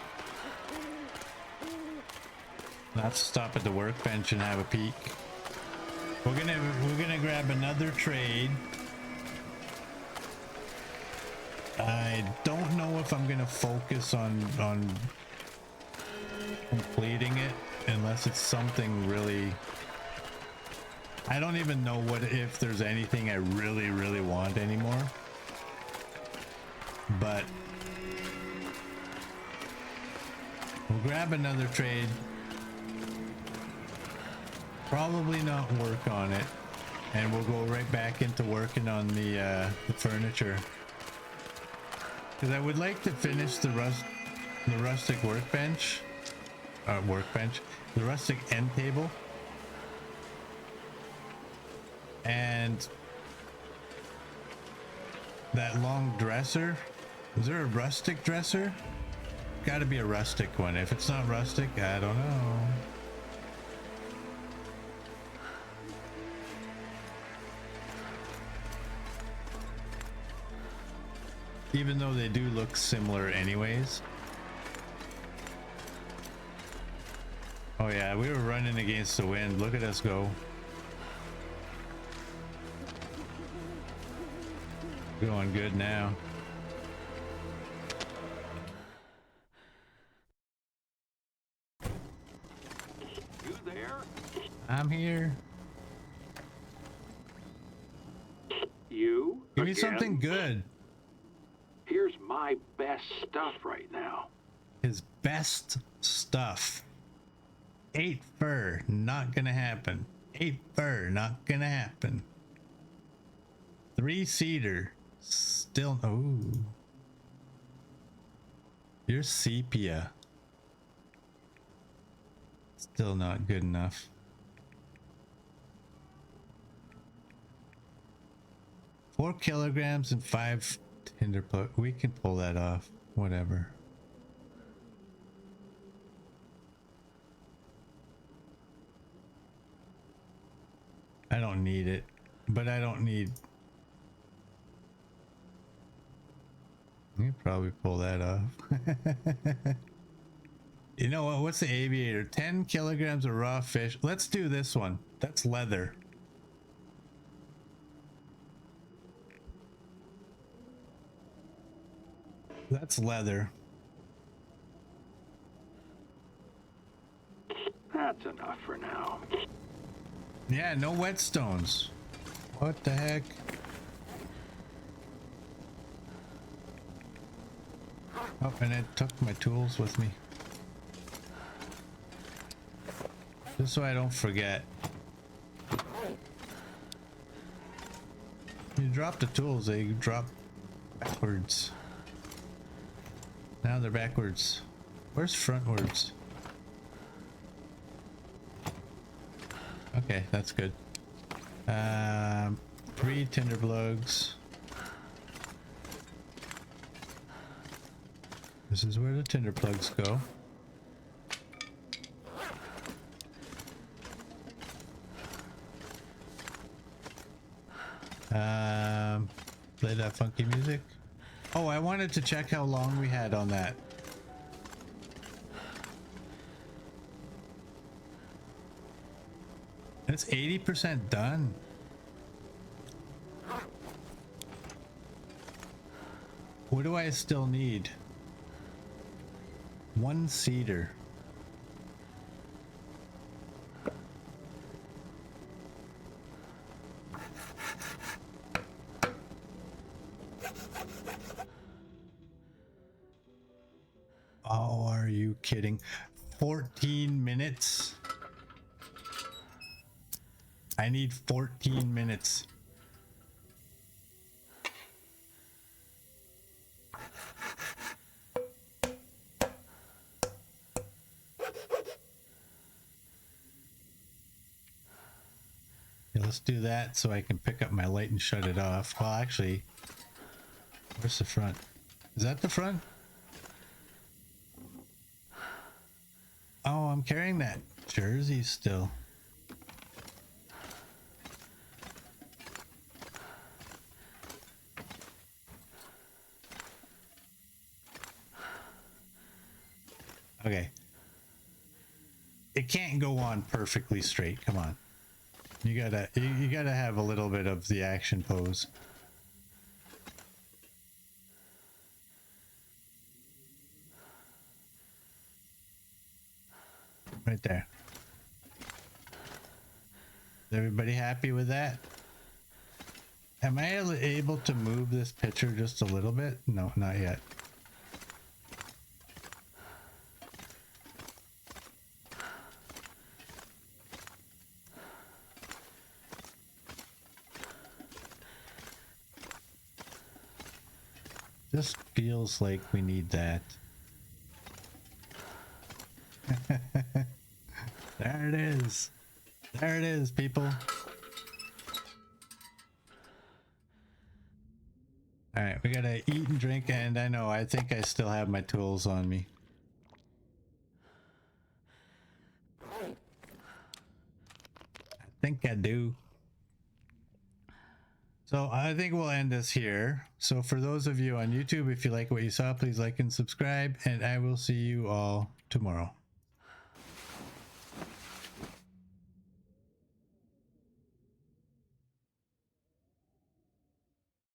Let's stop at the workbench and have a peek. We're gonna grab another trade. I don't know if I'm gonna focus on completing it unless it's something really. I don't even know if there's anything I really want anymore. But We'll grab another trade. Probably not work on it. And we'll go right back into working on the furniture. Because I would like to finish the rustic workbench. The rustic end table. And that long dresser. Is there a rustic dresser? Gotta be a rustic one. If it's not rustic, I don't know. Even though they do look similar anyways. Oh yeah, we were running against the wind. Look at us go. Going good now. You there? I'm here. You? Give me again? something good. Here's my best stuff right now. His best stuff. 8 fur, not gonna happen. 8 fur, not gonna happen. 3 cedar, still. Oh, you're sepia. Still not good enough. 4 kilograms and 5 tinder plug. We can pull that off. Whatever. I don't need it, but I don't need. You can probably pull that off. You know what? What's the aviator? 10 kilograms of raw fish. Let's do this one. That's leather. That's leather. That's enough for now. Yeah, no whetstones. What the heck? Oh, and I took my tools with me. Just so I don't forget. You drop the tools, they drop backwards. Now they're backwards. Where's frontwards? Okay, that's good. 3 tinder plugs. This is where the tinder plugs go. Play that funky music. Oh, I wanted to check how long we had on that. It's 80% done. What do I still need? 1 cedar. Oh, are you kidding? 14 minutes? I need 14 minutes. Yeah, let's do that so I can pick up my light and shut it off. Well, actually, where's the front? Is that the front? Oh, I'm carrying that jersey still. Okay. It can't go on perfectly straight. Come on. You gotta have a little bit of the action pose. Right there. Is everybody happy with that? Am I able to move this picture just a little bit? No, not yet. Just feels like we need that. There it is. There it is, people. Alright, we gotta eat and drink, and I think I still have my tools on me. I think I do. So I think we'll end this here. So for those of you on YouTube, if you like what you saw, please like and subscribe, and I will see you all tomorrow.